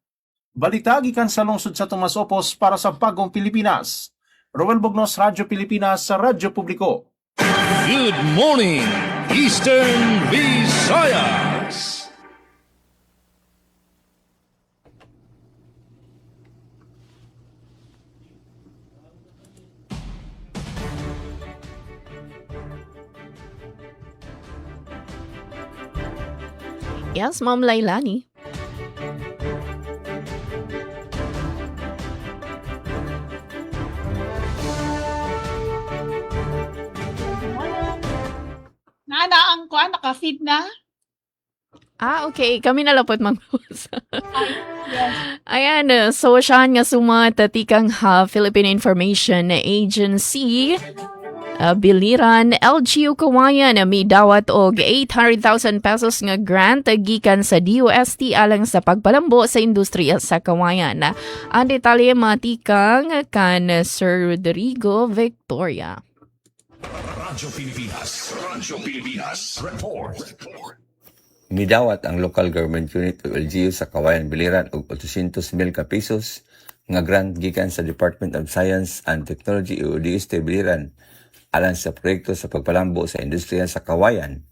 Balita gikan sa lungsod sa Tomas Opos para sa Bagong Pilipinas. Roel Bugnos, Radyo Pilipinas sa Radyo Publiko. Good morning, Eastern Visayas! Yes, Ma'am Lailani. Nana, ang kuan, naka-feed na. Okay. Kami na lapot, Ma'am Rose. Yes. Ayan, so saan nga sumatikang Philippine Information Agency biliran LGU Kawayan may dawat og 800,000 pesos nga grant gikan sa DOST alang sa pagpalambo sa industriya sa Kawayan. Ang detalye matikang kan Sir Rodrigo Victoria. Radyo Pilipinas, report. Midawat ang local government unit o LGU sa Kawayan biliran og 800,000 ka pesos nga grant gikan sa Department of Science and Technology o DOST biliran alang sa proyekto sa pagpalambo sa industriya sa Kawayan.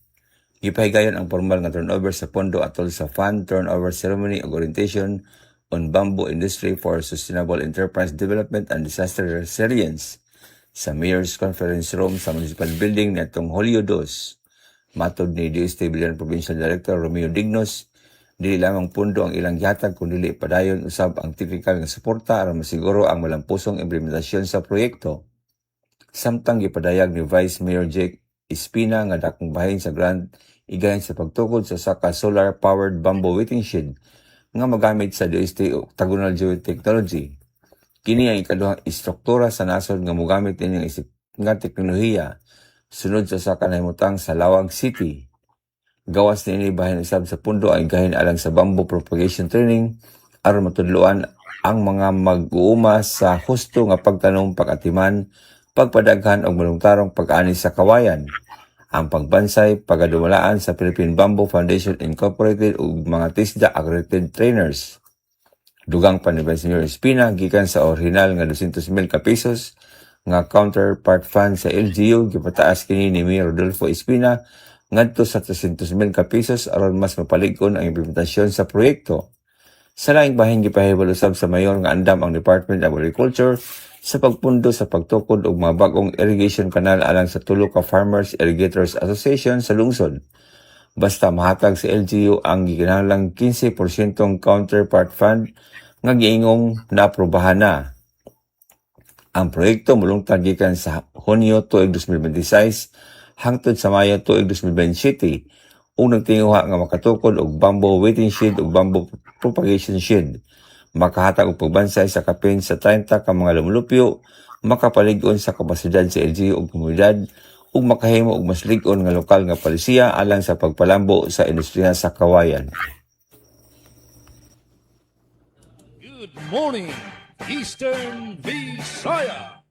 Gipahigayon ang formal nga turnover sa pondo atol sa Fund Turnover Ceremony ug Orientation on Bamboo Industry for Sustainable Enterprise Development and Disaster Resilience sa Mayor's Conference Room sa Municipal Building nitong Hulyo 2. Matod ni DOST Biliran Provincial Director Romeo Dignos, dili lamang pundo ang ilang gihatag kundi padayon usab ang technical nga suporta aron masiguro ang malampusong implementasyon sa proyekto. Samtang gipadayag ni Vice Mayor Jake Espina nga dakong bahin sa grant igayon sa pagtukod sa saka solar-powered bamboo waiting shed nga magamit sa DOST Octagonal Geotechnology. Kini ang ikaduhang istruktura sa nasod nga mogamit ining isip nga teknolohiya sunod sa saka nahimutang sa Lawag City. Gawas ni ini bahin usab sa pundo ang igahin alang sa bamboo propagation training aron matudloan ang mga mag-uuma sa husto nga pagtanong pag-atiman pagpadaghan og voluntarong pag-ani sa Kawayan, ang pagbansay, pagadumalaan sa Philippine Bamboo Foundation Incorporated ug mga TISDA accredited trainers. Dugang pa ni Vice Mayor Espina gikan sa original nga 200,000 ka pesos nga counterpart fund sa LGU gipataas kini ni Mayor Rodolfo Espina ngadto sa 300,000 ka pesos aron mas mapalig-on ang implementasyon sa proyekto. Sa laing bahin gipahibalo usab sa mayor nga andam ang Department of Agriculture sa pagpundo sa pagtukod og mga bagong irrigation canal alang sa tulo ka Farmers Irrigators Association sa lungsod. Basta mahatag sa LGU ang gikinahanglang 15% counterpart fund nga giingong naaprubahan na. Ang proyekto mulungtad gikan sa Hunyo tuig 2026 hangtod sa Mayo tuig 2027 ug nagtinguha nga makatukod og bamboo waiting shed ug bamboo propagation shed. Makahatag og pagbansay sa kapin sa 30 ka mga lumulupyo, makapalig-on sa kapasidad sa LGU ug komunidad, ug makahimo og mas lig-on nga lokal nga palisiya alang sa pagpalambo sa industriya sa kawayan. Good morning, Eastern Visayas.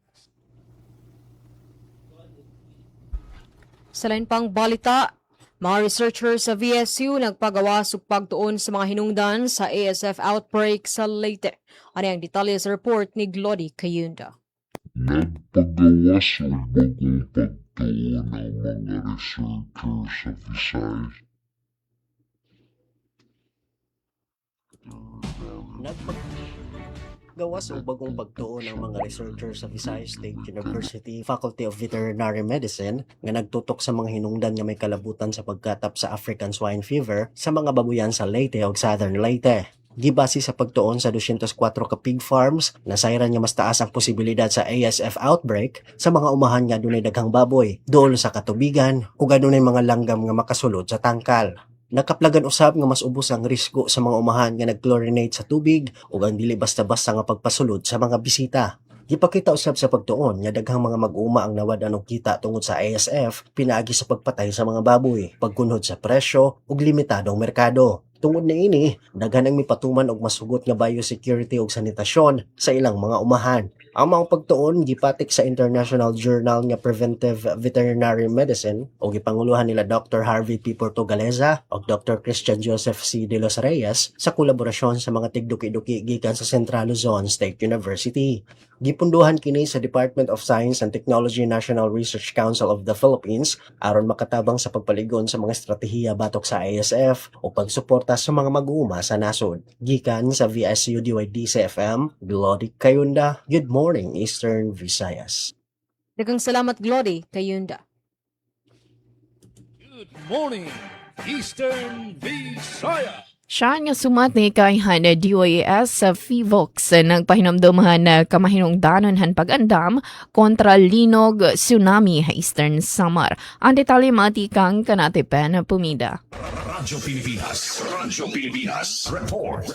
Sa lain pang balita, mga researchers sa VSU nagpagawas ug pagtuon sa mga hinungdan sa ASF outbreak sa Leyte. Ano ang detalye sa report ni Glody Kayunda. Nagpagawas o bagong pagtuon ang mga researchers sa Visayas. Gawas o bagong pagtuon ang mga researchers sa Visayas State University Faculty of Veterinary Medicine nga nagtutok sa mga hinungdan nga may kalabutan sa pagkatap sa African swine fever sa mga babuyan sa Leyte o Southern Leyte. Gibase sa pagtuon sa 204 ka pig farms, nasayran nga mas taas ang posibilidad sa ASF outbreak sa mga umahan nga dunay daghang baboy, duol sa katubigan ug adunay mga langgam nga makasulod sa tangkal. Nakaplagan usab nga mas ubos ang risgo sa mga umahan nga nagchlorinate sa tubig ug ang dili basta-basta nga pagpasulod sa mga bisita. Gipakita usab sa pagtuon nga daghang mga mag-uuma ang nawad-an og kita tungod sa ASF pinaagi sa pagpatay sa mga baboy, pagkunhod sa presyo ug limitadong merkado. Tungod na ini, daghan ang mipatuman og masugot nga biosecurity ug sanitasyon sa ilang mga umahan. Ang mga pagtuon gipatik sa International Journal nga Preventive Veterinary Medicine o gipanguluhan nila Dr. Harvey P. Portugaleza o Dr. Christian Joseph C. De Los Reyes sa kolaborasyon sa mga tigduki-duki gikan sa Central Luzon State University. Gipunduhan kini sa Department of Science and Technology National Research Council of the Philippines aron makatabang sa pagpaligon sa mga estratehiya batok sa ASF o pagsuporta sa mga mag-uuma sa nasod. Gikan sa VSU DYD-CFM, Glody Kayunda. Good morning, Eastern Visayas. Daghang salamat, Glody Kayunda. Good morning, Eastern Visayas. Siya nga sumatni kay Hana DOAS sa FIVOX nagpahinamduman na kamahinungdanon han pag-andam kontra linog tsunami sa Eastern Samar. Ang detalye matikang kanatipen pumida. Radyo Pilipinas, report.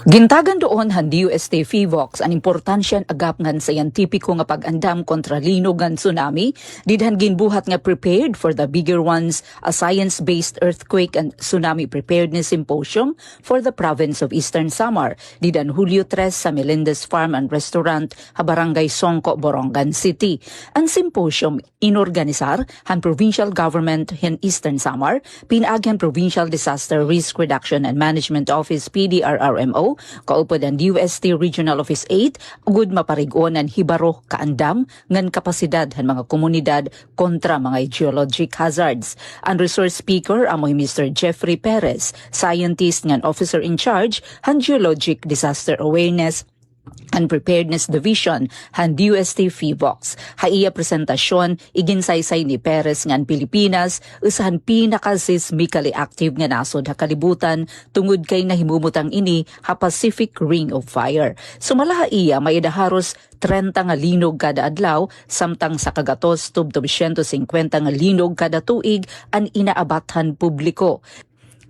Gintagan doon han DUST FIVOX ang importansyan agap ngan scientifico nga pag-andam kontra linog ngan tsunami, didhan ginbuhat nga prepared for the bigger ones, a science-based earthquake and tsunami preparedness symposium for the province of Eastern Samar, didan Hulyo 3 sa Melendez Farm and Restaurant, Barangay Songko, Borongan City. Ang symposium inorganisar han provincial government in Eastern Samar, pinaagyan Provincial Disaster Risk Reduction and Management Office PDRRMO, kaupod ang DUST Regional Office 8, ugod maparigon ang hibaro kaandam ngan kapasidad han mga komunidad kontra mga geologic hazards. Ang resource speaker amoy Mr. Jeffrey Perez, scientist ngan officer in charge han Geologic Disaster Awareness and Preparedness Division han DUST FIVOX. Haiya presentasyon iginsaysay ni Perez ngan Pilipinas usahan pinaka-seismically active nga nasod ha kalibutan tungod kay nahimumutang ini ha Pacific Ring of Fire. Sumala haiya may idaharos 30 nga linog kada adlaw samtang sa kagatos tubtob 150 nga linog kada tuig ang inaabathan publiko.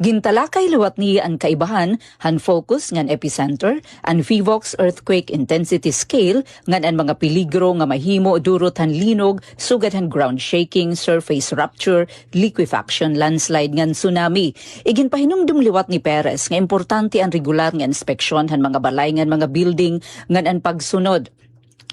Gintalakay liwat niya ang kaibahan, han focus ngan epicenter, ang FIVOX earthquake intensity scale, ngan ang mga peligro nga mahimo durot han linog, sugad han ground shaking, surface rupture, liquefaction, landslide ngan tsunami. Iginpahinumdum liwat ni Perez nga importante ang regular nga inspeksyon han mga balay ngan mga building ngan ang pagsunod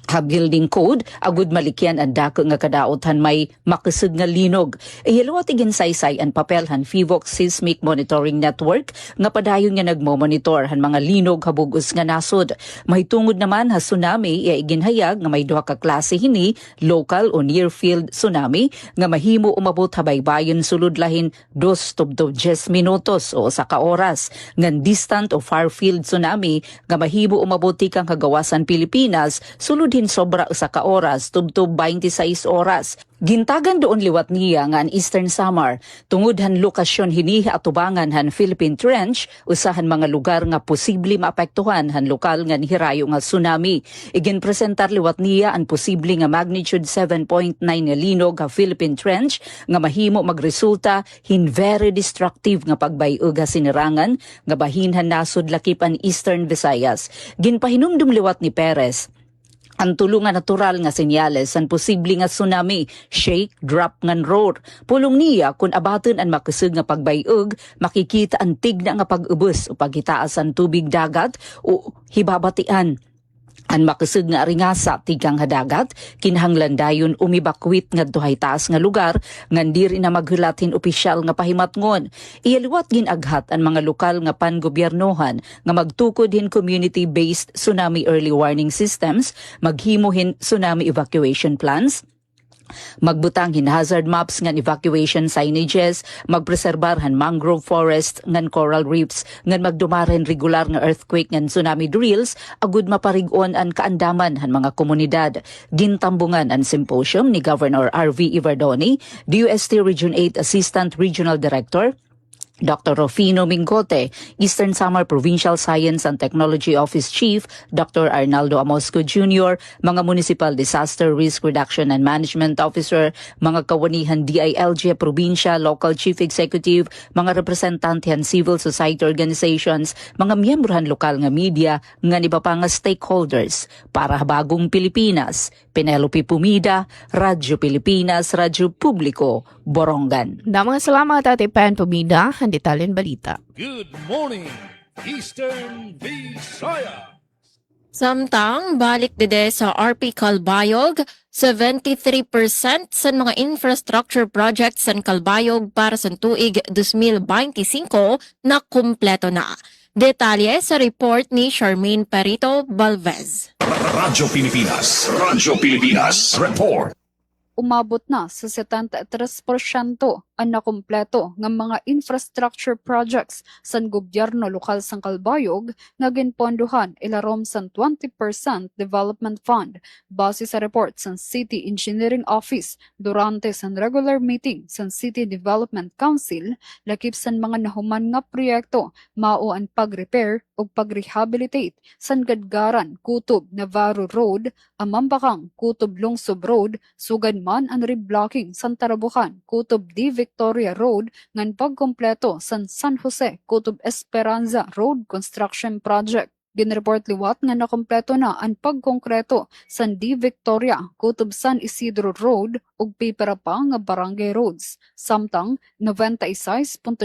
ha building code, agud malikyan ang dako nga kadaot han may makasud nga linog. Ihiluwat iginsaysay ang papel han FIVOX Seismic Monitoring Network nga padayon nga nagmo-monitor han mga linog habugos nga nasod. Mahitungod naman ha tsunami, iginhayag nga may duha ka klase hini, local o near field tsunami nga mahimo umabot ha baybayon sulod lahin 2-10 minutos o sa ka oras. Ngan distant o far field tsunami nga mahimo umabot kang kagawasan Pilipinas sulod sobra usa ka oras tubtub 26 oras. Gintagan doon liwat niya nga ang Eastern Samar tungod han lokasyon hinihi atubangan han Philippine Trench usahan mga lugar nga posible maapektuhan han lokal nga hirayo nga tsunami. Iginpresentar liwat niya ang posible nga magnitude 7.9 nga linog nga Philippine Trench nga mahimo magresulta hin very destructive nga pagbayog nga sinirangan nga bahinhan nasod lakip ang Eastern Visayas. Ginpahinumdum liwat ni Perez ang tulungan natural nga senyales ang posible nga tsunami, shake, drop ngan roar. Pulong niya kung abaton ang makusog nga pagbayog, makikita ang tigna nga pag-ubos o pagitaas ang tubig dagat o hibabatian. Ang makusog nga aringasa tigang hadagat, kinahanglan dayon umibakwit nga duhay taas nga lugar, ngan diri na maghulatin opisyal nga pahimatngon. Iyaliwat ginaghat ang mga lokal nga pangobyernohan nga magtukod hin community-based tsunami early warning systems, maghimuhin tsunami evacuation plans, magbutang hin hazard maps ngan evacuation signages, magpreserbar han mangrove forest ngan coral reefs, ngan magdumaren regular nga earthquake ngan tsunami drills, agud maparig-on ang kaandaman han mga komunidad. Gintambungan ang symposium ni Governor R.V. Ivardoni, DUST Region 8 Assistant Regional Director, Dr. Rufino Mingote, Eastern Samar Provincial Science and Technology Office Chief, Dr. Arnaldo Amosco Jr., mga Municipal Disaster Risk Reduction and Management Officer, mga kawanihan DILG Provincia Local Chief Executive, mga representantehan civil society organizations, mga miyembrohan lokal nga media, nga iba pa nga stakeholders para bagong Pilipinas. Penelope Pumida, Radyo Pilipinas, Radyo Publiko, Borongan. Damang salamat Ate Pen Pumida, ang detalyen balita. Good morning, Eastern Visayas. Samtang balik dede sa RP Calbayog, 73% sa mga infrastructure projects sa Calbayog para sa tuig 2025 na kumpleto na. Detalye sa report ni Charmaine Perito Balvez. Radyo Pilipinas. Radyo Pilipinas. Report. Umabot na sa 73% ang nakumpleto ng mga infrastructure projects sa gobyerno lokal sa Calbayog na ginpondohan ilarom sa 20% Development Fund base sa report sa City Engineering Office durante sa regular meeting sa City Development Council lakip sa mga nahuman nga proyekto mao ang pag-repair o pag-rehabilitate sa Gadgaran, Kutob, Navarro Road, Amambakang, Kutob, Lungsub Road, sugad man ang reblocking sa Tarabucan, Kutob D. Victoria Road, ngan pagkompleto sa San Jose, Kutob Esperanza Road Construction Project. Ginreport liwat nga nakompleto na ang pagkongkreto sa D. Victoria, Kutob San Isidro Road ug pipera pa nga barangay roads. Samtang 96.7%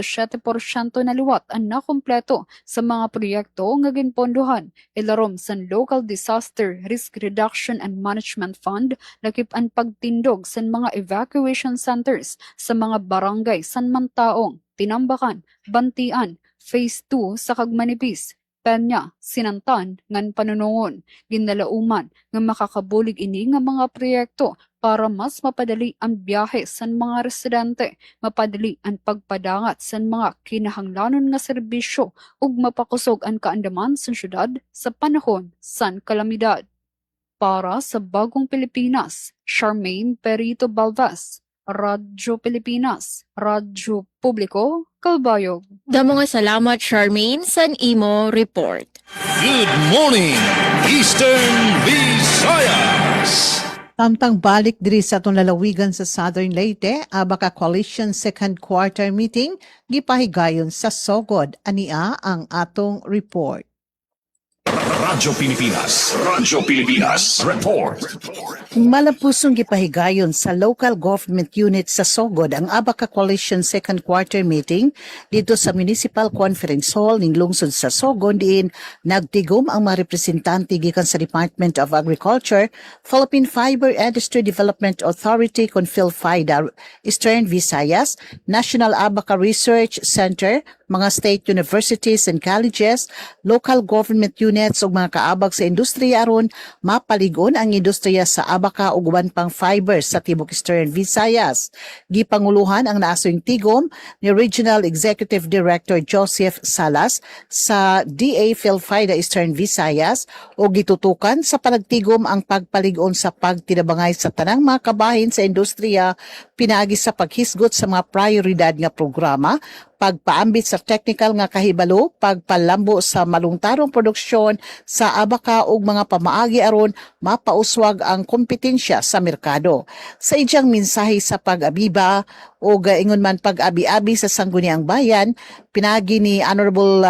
na liwat ang nakompleto sa mga proyekto nga ginpondohan ilarom sa Local Disaster Risk Reduction and Management Fund lakip ang pagtindog sa mga evacuation centers sa mga barangay San Mantaong, Tinambakan, Bantian, Phase 2 sa Kagmanipis, Peña, Sinantan, ngan Panunungon, ginalauman nga makakabulig ini nga mga proyekto para mas mapadali ang biyahe sa mga residente, mapadali ang pagpadangat sa mga kinahanglanon nga serbisyo ug mapakusog ang kaandaman sa syudad sa panahon sa kalamidad. Para sa Bagong Pilipinas, Charmaine Perito Balvez, Radyo Pilipinas, Radyo Publiko, Calbayog. Damo nga salamat Charmaine sa imo report. Good morning, Eastern Visayas. Tamtang balik diri sa atong lalawigan sa Southern Leyte, Abaca Coalition second quarter meeting gipahigayon sa Sogod. Ania ang atong report. Radyo Pilipinas. Radyo Pilipinas. Report. Malapusong gipahigayon sa local government unit sa Sogod ang Abaca Coalition second quarter meeting dito sa Municipal Conference Hall ning lungsod sa Sogod diin nagtigom ang mga representante gikan sa Department of Agriculture, Philippine Fiber Industry Development Authority (CONPHIL-FIDA), Eastern Visayas, National Abaca Research Center, mga state universities and colleges, local government units ug mga kaabag sa industriya aron mapaligon ang industriya sa abaka ug uban pang fibers sa Tibok Eastern Visayas. Gipanguluhan ang naasuyng tigom ni Regional Executive Director Joseph Salas sa DA Philfida Eastern Visayas o gitutukan sa panagtigom ang pagpaligon sa pagtinabangay sa tanang mga kabahin sa industriya pinaagi sa paghisgot sa mga prioridad nga programa, pagpaambit sa technical nga kahibalo, pagpalambo sa malungtarong produksyon sa abaka ug mga pamaagi aron mapauswag ang kompetensya sa merkado. Sa iyang mensahe sa pag-abiba o ingon man pag-abi-abi sa Sangguniang Bayan, pinagi ni Honorable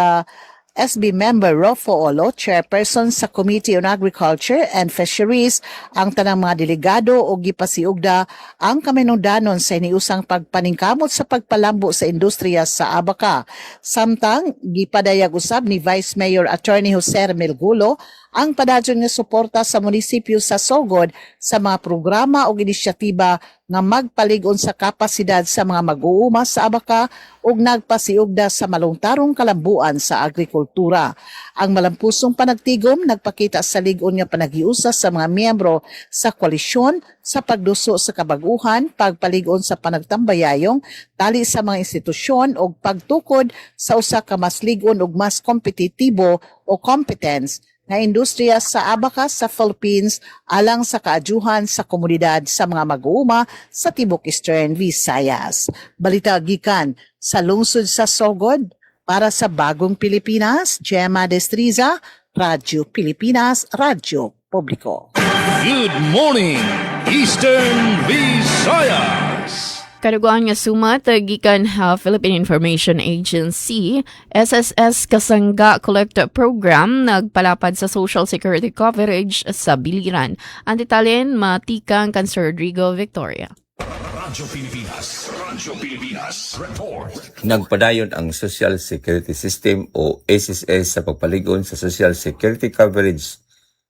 SB member Rofo Olo, chairperson sa Committee on Agriculture and Fisheries, ang tanang mga delegado o gipasiugda ang kamenungdanon sa iniusang pagpaningkamot sa pagpalambo sa industriya sa abaka. Samtang gipadayag usab ni Vice Mayor Attorney Jose Remel Gulo ang padadyon nga suporta sa munisipyo sa Sogod sa mga programa o inisyatiba nga magpaligon sa kapasidad sa mga mag-uuma sa abaka ug nagpasiugda sa malungtarong kalambuan sa agrikultura. Ang malampusong panagtigom nagpakita sa ligon nga panagiusa sa mga miyembro sa koalisyon sa pagduso sa kabaguhan, pagpaligon sa panagtambayayong, tali sa mga institusyon ug pagtukod sa usa ka mas ligon ug mas kompetitibo o competence na industriya sa abaka sa Philippines alang sa kaadyuhan sa komunidad sa mga mag-uuma sa Tibok Eastern Visayas. Balita gikan sa lungsod sa Sogod para sa Bagong Pilipinas, Gemma Destriza, Radyo Pilipinas, Radyo Publiko. Good morning, Eastern Visayas. Kaduguan nga sumat gikan Philippine Information Agency, SSS Kasangga Collective Program nagpalapad sa Social Security coverage sa biliran. Ang detalyen matikang kan Sir Rodrigo Victoria. Radyo Pilipinas Report. Nagpadayon ang Social Security System o SSS sa pagpaligon sa Social Security coverage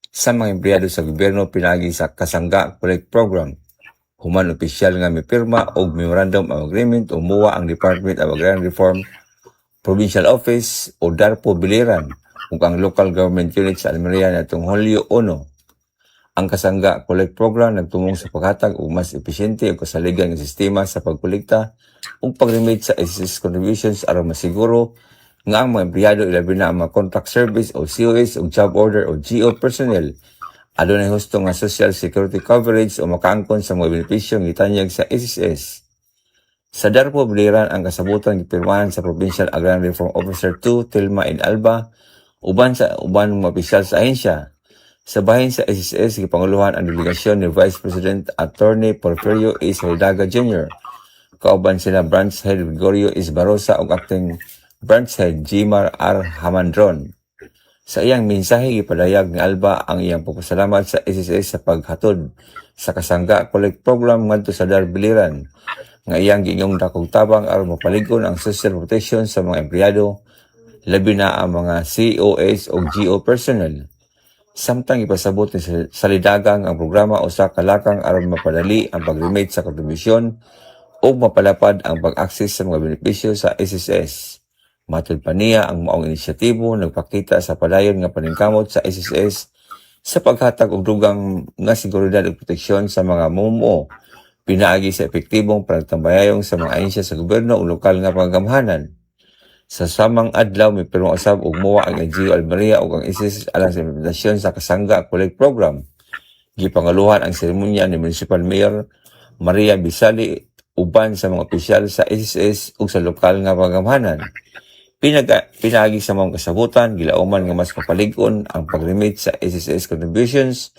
sa mga empleyado sa gobyerno pinagi sa Kasangga Collect Program. Human opisyal nga mipirma og Memorandum of Agreement o MOA ang Department of Agrarian Reform Provincial Office o DARPO Biliran ug ang local government unit sa Almeria natong Hulyo 1. Ang Kasangga Collect Program nagtumong sa paghatag og mas epesyente ug kasaligan nga sistema sa pagkolekta ug pag-remit sa SSS contributions aron masiguro nga ang mga empleyado ilabi na ang mga contract service o COS o job order o GO personnel adunay husto nga social security coverage o makaangkon sa mga benepisyo nga gitanyag sa SSS. Sa DARPO Biliran ang kasabutan gipirmahan sa Provincial Agrarian Reform Officer 2 Tilma in Alba uban mga opisyal sa ahensya. Sa bahin sa SSS gipanguluhan ang delegasyon ni Vice President Attorney Porfirio A. Salidaga Jr. Kauban sila Branch Head Gregorio Isbarosa ug Acting Branch Head Jimar R. Hamandron. Sa iyang mensahe gipadayag ni Alba ang iyang pagpasalamat sa SSS sa paghatod sa Kasangga Collect Program ngadto sa DAR Biliran nga iyang giingong dakong tabang aron mapaligon ang social protection sa mga empleyado labi na ang mga COS o GO personnel. Samtang ipasabot ni Salidagang ang programa usa ka lakang aron mapadali ang pag-remit sa kontribusyon o mapalapad ang pag-access sa mga benepisyo sa SSS. Matod pa niya ang maong inisyatibo nagpakita sa padayon nga paningkamot sa SSS sa paghatag og dugang nga seguridad ug proteksyon sa mga mamumuo pinaagi sa epektibong panagtambayayong sa mga ahensya sa gobyerno ug lokal nga panggamhanan. Sa samang adlaw may pirmang usab og MOA ang LGU Almeria ug ang SSS alang sa implementasyon sa Kasangga Collect Program. Gipangaluhan ang seremonya ni Municipal Mayor Maria Bisali uban sa mga opisyal sa SSS ug sa lokal nga panggamhanan. Pinagi sa mga kasabutan, gilauman nga mas kapaligon ang pag-remit sa SSS contributions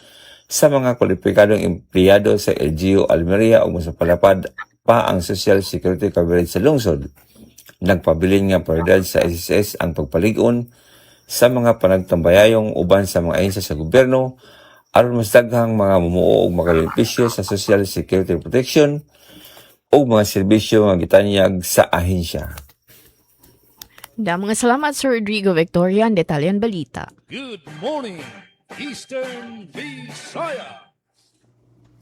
sa mga kwalipikadong empleyado sa LGU Almeria o mas palapad pa ang social security coverage sa lungsod. Nagpabilin nga prioridad sa SSS ang pagpaligon sa mga panagtambayayong uban sa mga ahensya sa gobyerno aron mas daghang mga mamumuo og makabenepisyo sa social security protection o mga serbisyo nga gitanyag sa ahensya. Mga salamat Sir Rodrigo Victoria, ang detalyan balita. Good morning, Eastern Visayas.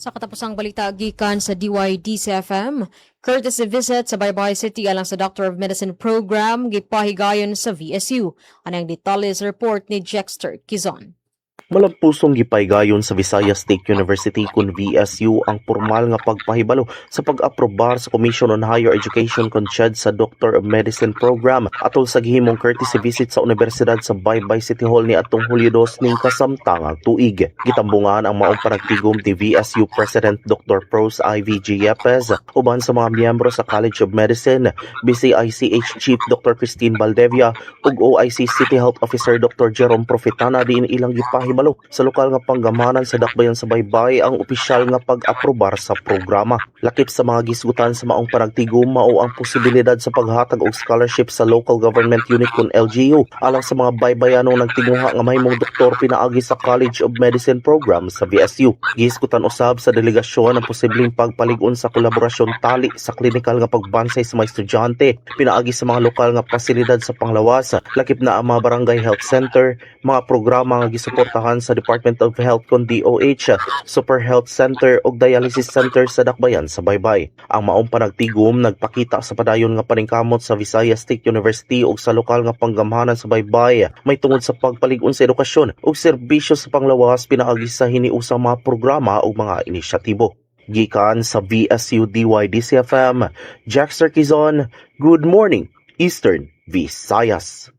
Sa katapusang balita gikan sa DYDC-FM, courtesy visit sa Baybay City alang sa Doctor of Medicine program gipahigayon sa VSU. Anang detalye sa report ni Jexter Kizon. Malampusong gipaygayon sa Visayas State University kun VSU ang formal nga pagpahibalo sa pag-aprobar sa Commission on Higher Education kon CHED sa Doctor of Medicine program atol sa gihimong courtesy visit sa Universidad sa Baybay City Hall ni atong Hulyo 2 ning kasamtangang tuig. Gitambungan ang maong panagtigom ni VSU President Dr. Pros Ivy G. Yepes uban sa mga miyembro sa College of Medicine, BCICH Chief Dr. Christine Valdevia ug OIC City Health Officer Dr. Jerome Profetana diin ilang gipahibalo sa lokal nga panggamanan sa Dakbayan sa Baybay ang opisyal nga pag-aprobar sa programa. Lakip sa mga gisgutan sa maong panagtigom mao ang posibilidad sa paghatag og scholarship sa local government unit kun LGU alang sa mga baybayanong nagtinguha nga mahimong doktor pinaagi sa College of Medicine program sa VSU. Gisgutan usab sa delegasyon ang posibleng pagpalig-on sa kolaborasyon tali sa klinikal nga pagbansay sa mga estudyante pinaagi sa mga lokal nga pasilidad sa panglawas, lakip na ang mga barangay health center, mga programa nga gisuportahan sa Department of Health kon DOH, Super Health Center ug Dialysis Center sa Dakbayan sa Baybay. Ang maong panagtigom nagpakita sa padayon nga paningkamot sa Visayas State University ug sa lokal nga panggamhanan sa Baybay may tungod sa pagpalig-on sa edukasyon ug serbisyo sa panglawas pinaagi sa hiniusang mga programa ug mga inisyatibo. Gikan sa VSU DYDC-FM, Jexter Kizon, Good Morning, Eastern Visayas.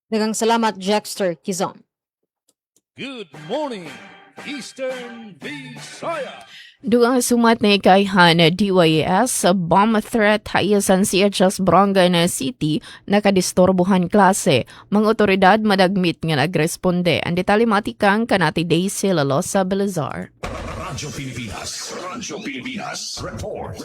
Daghang salamat, Jexter Kizon. Good morning, Eastern Visayas. Duang sumat na ikayhan DYS sa bomb threat hayasan CHS Borongan City nakadistorbuhan klase. Mga otoridad madagmit nga nagresponde. Ang detalye matikang kanati Daisy Lalosa Belazar. Radyo Pilipinas, report.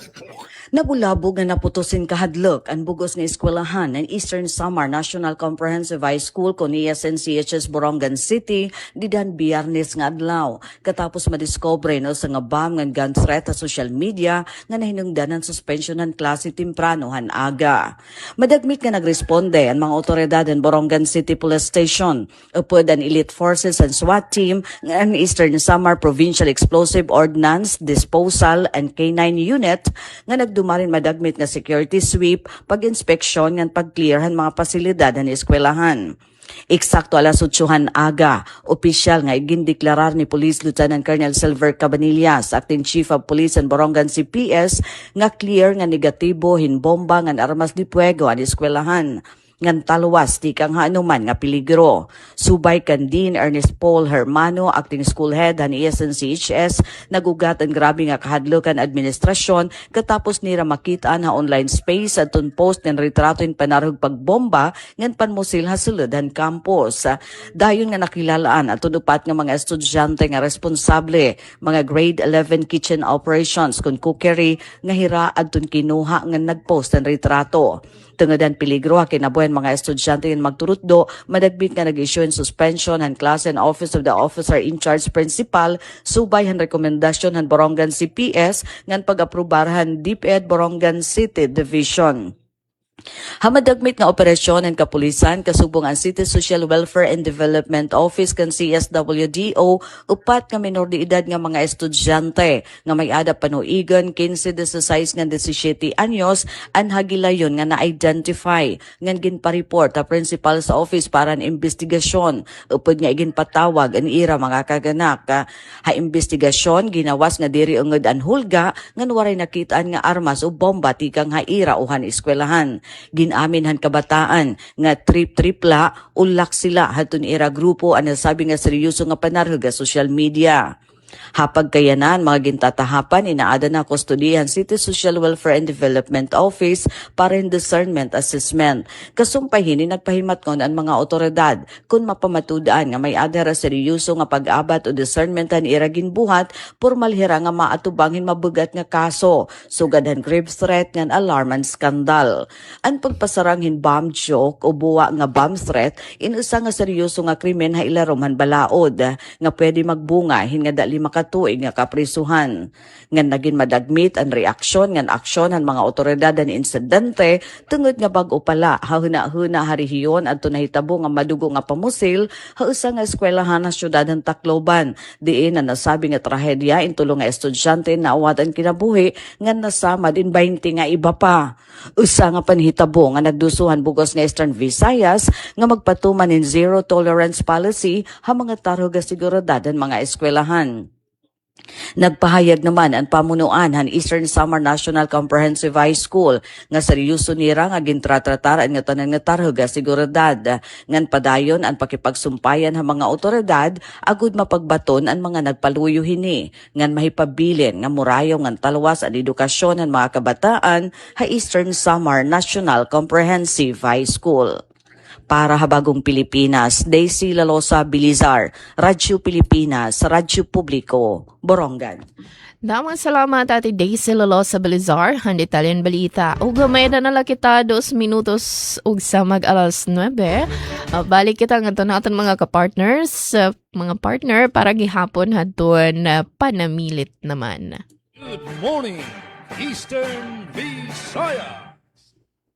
Nabulabog nga naputusin kahadlok ang bugos nga eskwelahan ng Eastern Samar National Comprehensive High School kon ESNCHS Borongan City didan Biyernes nga adlaw. Katapos madiscover no sa nga bomb nga gun threat sa social media nga nahinungdanan suspension ng klase tempranohan aga. Madagmit nga nagresponde ang mga otoridad ng Borongan City Police Station upod ang elite forces and SWAT team ng Eastern Samar Provincial Explosive Ordnance Disposal and K9 Unit nga nagdumarin madagmit nga security sweep, pag-inspeksyon ng pag-clearhan mga pasilidad ng eskwelahan. Eksakto alas 8 aga, opisyal nga igindeklarar ni Police Lieutenant Colonel Silver Cabanillas, Acting Chief of Police and Borongan CPS, nga clear nga negatibo hinbomba nga armas di puego ang eskwelahan. Ngan talwas di kang hanuman nga peligro. Subay kan Dean Ernest Paul Hermano, acting school head han ESNCHS, nagugat ang grabe nga kahadlokan administrasyon katapos nira makitaan ha online space at post ng retrato in panarhog pagbomba ngan panmusil ha sulod han campus. Dayon nga nakilalaan at tunupat nga mga estudyante nga responsable, mga grade 11 kitchen operations kun cookery nga hira adtun kinuha nga nagpost ang retrato. Tungodan peligro ha kinabuhan mga estudyante nga magturutdo, madagbit nga nag-issue in suspension han klase and office of the officer in charge principal, subay han rekomendasyon han Borongan CPS ngan pag-aprobarhan DepEd Borongan City Division. Hamadagmit nga operasyon ng kapulisan kasubong ang City Social Welfare and Development Office kan CSWDO upat nga minor de edad nga mga estudyante nga may ada panuigan 15-16 nga 17 anyos an hagilayon nga na-identify ngan ginpa-report ta principal sa office para ang investigasyon upod nga iginpatawag ang ira mga kaganak ha investigasyon ginawas nga diri ungod an hulga ngan waray nakitaan nga armas o bomba tikang haira uhan eskwelahan. Ginamin han kabataan nga trip-tripla ulak sila hatun ira grupo ang nasabi nga seryoso nga panarhog sa social media. Hapag kayanan, mga gintatahapan, inaada na kustudihan City Social Welfare and Development Office para in discernment assessment. Kasumpahin, nagpahimatngon ang mga otoridad kung mapamatudaan nga may adhera seryoso nga pag-abat o discernmentan iragin buhat, pormalhira nga maatubangin mabugat nga kaso, sugadhan grave threat nga alarm and skandal. Ang pagpasaranghin bomb joke o buwa nga bomb threat, inusa nga seryoso nga krimen ha ilarom han balaod, nga pwede magbunga, hin nga dali makatuig nga kaprisuhan. Ngan naging madagmit ang reaksyon ngan aksyon ng mga otoridad ng insidente tungod nga bag-o pala hahuna-huna harihiyon adto nahitabo nga madugo nga pamusil hausa nga eskwelahan sa syudad ng Tacloban. Diin na nasabi nga trahedya intulong nga estudyante na awatan kinabuhi ngan nasama din 20 nga iba pa. Usa nga panhitabo nga nagdusuhan bugos nga Eastern Visayas nga magpatuman in zero tolerance policy ha mga tarog nga seguridad ng mga eskwelahan. Nagpahayag naman ang pamunuan han Eastern Samar National Comprehensive High School nga seryoso nira nga gintratrataran nga tanan nga tarhog nga seguridad. Ngan padayon ang pakipagsumpayan ha mga otoridad agud mapagbaton ang mga nagpaluyo hini. Ngan mahipabilin nga murayaw ngan talwas ang edukasyon ng mga kabataan ha Eastern Samar National Comprehensive High School. Para Habagong Pilipinas, Daisy Lalosa Bilizar, Radyo Pilipinas, Radyo Publiko, Borongan. Damang salamat Ate Daisy Lalosa Bilizar, ang Italian Balita. O gamay na nala kita 2 minutos ug sa mag-alas 9. Balik kita nga natin mga ka-partners, mga partner para gihapon hadton panamilit naman. Good morning, Eastern Visayas.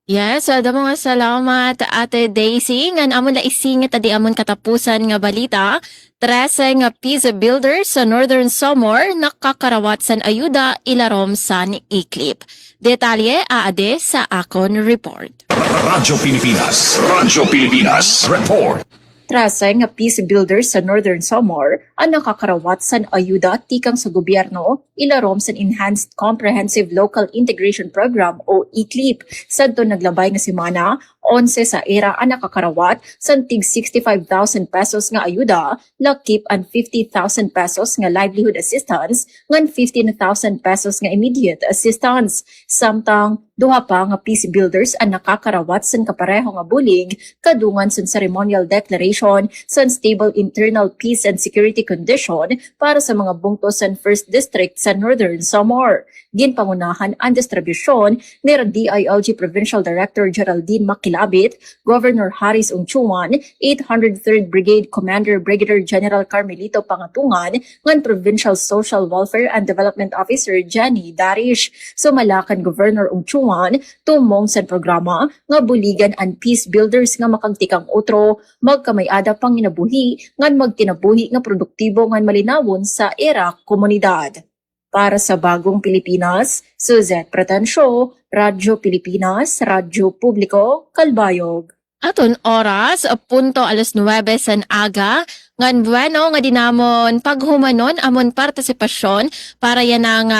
Yes, damo nga salamat Ate Daisy. Ngan amon na isingit adi amon katapusan nga balita. 13 nga peace builders sa Northern Samar nakakarawat san ayuda ilarom san iklip. Detalye aade sa akon report. Radyo Pilipinas. Radyo Pilipinas. Report. 13 nga peace builders sa Northern Samar ang nakakarawat san ayuda tikang sa gobyerno ilarom sa Enhanced Comprehensive Local Integration Program o ECLIP. Sadto naglabay nga semana 11 sa era ang nakakarawat san tig 65,000 pesos nga ayuda, lakip and 50,000 pesos nga livelihood assistance, ngan 15,000 pesos nga immediate assistance. Samtang duha pa nga peace builders ang nakakarawat san kapareho nga bulig kadungan san ceremonial declaration san stable internal peace and security condition para sa mga bungtos san First District sa Northern Samar. Ginpangunahan ang distribusyon ni DILG Provincial Director Geraldine Makilabit, Governor Haris Ungchuan, 803rd Brigade Commander Brigadier General Carmelito Pangatungan, ngan Provincial Social Welfare and Development Officer Jenny Darish. Sumalakan Governor Ungchuan, tumong sa programa nga buligan ang peace builders nga makagtikang utro, magkamayada pang inabuhi, ngan magtinabuhi nga produktibo ngan malinawon sa era komunidad. Para sa Bagong Pilipinas, Suzette Pretensio, Radyo Pilipinas, Radyo Publiko, Kalbayog. Aton oras, punto alas 9 san aga, ngan bueno nga dinamon paghumanon amon partisipasyon para yan ang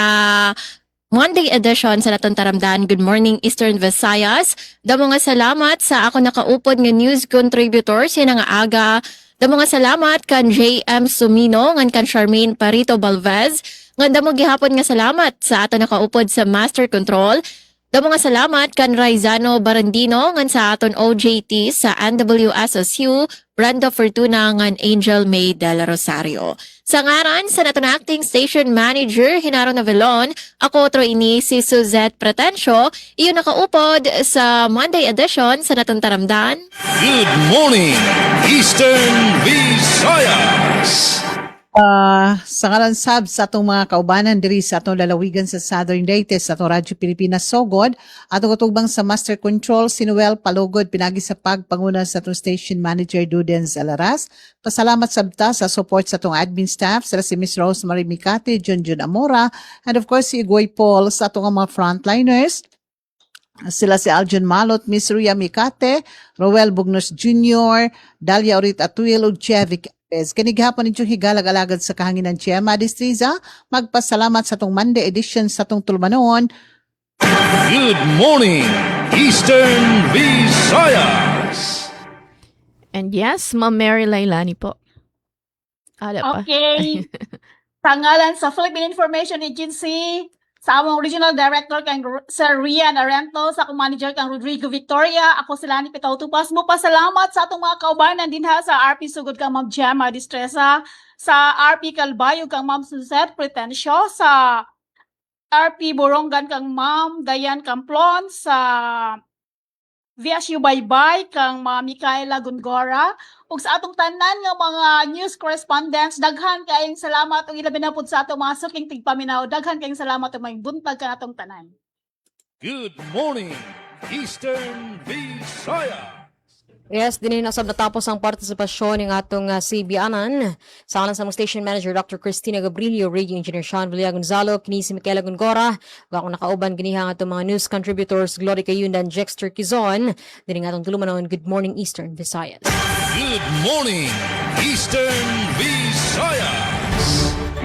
Monday edition sa naton taramdan. Good morning Eastern Visayas. Damo nga salamat sa ako nakaupod nga news contributors yan nga aga. Damo nga salamat kan JM Sumino ngan kan Charmaine Parito Balvez. Ngan damo gihapon nga salamat sa ato nakaupod sa Master Control. Damo nga salamat kan Raizano Barandino ngan sa aton OJT sa NWSSU, Brenda Fortuna ngan Angel May Del Rosario. Sa ngaran sa naton acting station manager Hinaro Navelon, ako otro ini si Suzette Pretensio, iyo nakaupod sa Monday edition sa naton taramdan. Good morning, Eastern Visayas. Sa ngalan sab sa atong mga kaubanan diri sa atong lalawigan sa Southern Leyte sa atong Radyo Pilipinas Sogod, atong katubang sa Master Control si Noel Palugod pinagi sa pagpanguna sa atong station manager Dudens Alaras. Pasalamat sabta sa support sa atong admin staff sila si Miss Rosemary Mikati, Junjun Amora, and of course si Igoy Paul sa atong mga frontliners. Sila si Aljon Malot, Miss Ria Mikate, Roel Bugnos Jr., Dalia Orit Atuil ug Chevy Kanigihapon ninyong higalag-alagad sa kahanginan Chema Distriza. Magpasalamat sa itong Monday edition sa itong Tulmanon. Good morning, Eastern Visayas. And yes, Ma'am Mary Lailani po. Ala pa. Okay. Tangalan sa Philippine Information Agency, sa among Regional Director kang Sir Rian Arento, sa akong Manager kang Rodrigo Victoria, ako sila ni Pitaw Tupas. Mo pasalamat sa atong mga kaubanan din ha sa RP Sugod kang Ma'am Gemma Distresa, sa RP Calbayog kang Ma'am Suzette Pretensio, sa RP Borongan kang Ma'am Dayan Camplon, sa VSU Baybay kang mga Micaela Gongora ug sa atong tanan nga mga news correspondents, daghan kayong salamat ug ilabi na pud sa atong mga suking tigpaminaw, daghan kayong salamat ug may buntag ka natong tanan. Good morning, Eastern Visayas. Yes, din nasab natapos ang partisipasyon ng atong CBN sa alang sa among station manager Dr. Cristina Gabrilio, radio engineer Sean Villa Gonzalo, kini si Micaela Gongora, ug ako nakauban kiniha ang atong mga news contributors Glory Cayundan, Jexter Quizon, din ang atong tulumanon. Good morning Eastern Visayas. Good morning, Eastern Visayas.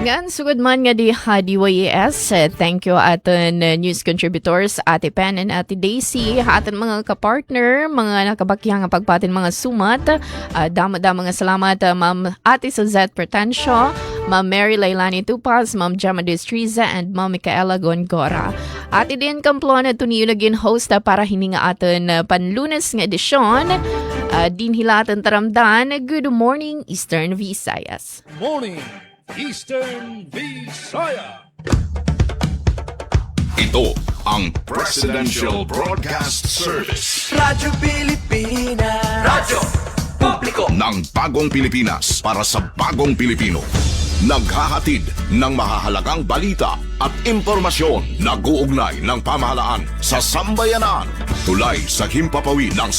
Yan, sugod man nga di DYES. Thank you aton news contributors, Ate Pen and Ate Daisy, aton mga kapartner, mga nakabakyang nga pagpatin mga sumat. Dama-dama nga salamat, Ma'am Ate Suzette Pertensio, Ma'am Mary Lailani Tupas, Ma'am Gemma Destriza, and Ma'am Micaela Gongora. Ate din kamplon ito niyo naging host para hininga aton panlunes nga edisyon. Din hilatan taramdan. Good morning, Eastern Visayas. Morning, Eastern Visayas. Ito ang Presidential Broadcast Service. Radyo Pilipinas. Radyo Publiko Ng bagong Pilipinas para sa bagong Pilipino. Naghahatid ng mahahalagang balita at impormasyon. Nag-uugnay ng pamahalaan sa sambayanan. Tulay sa himpapawid ng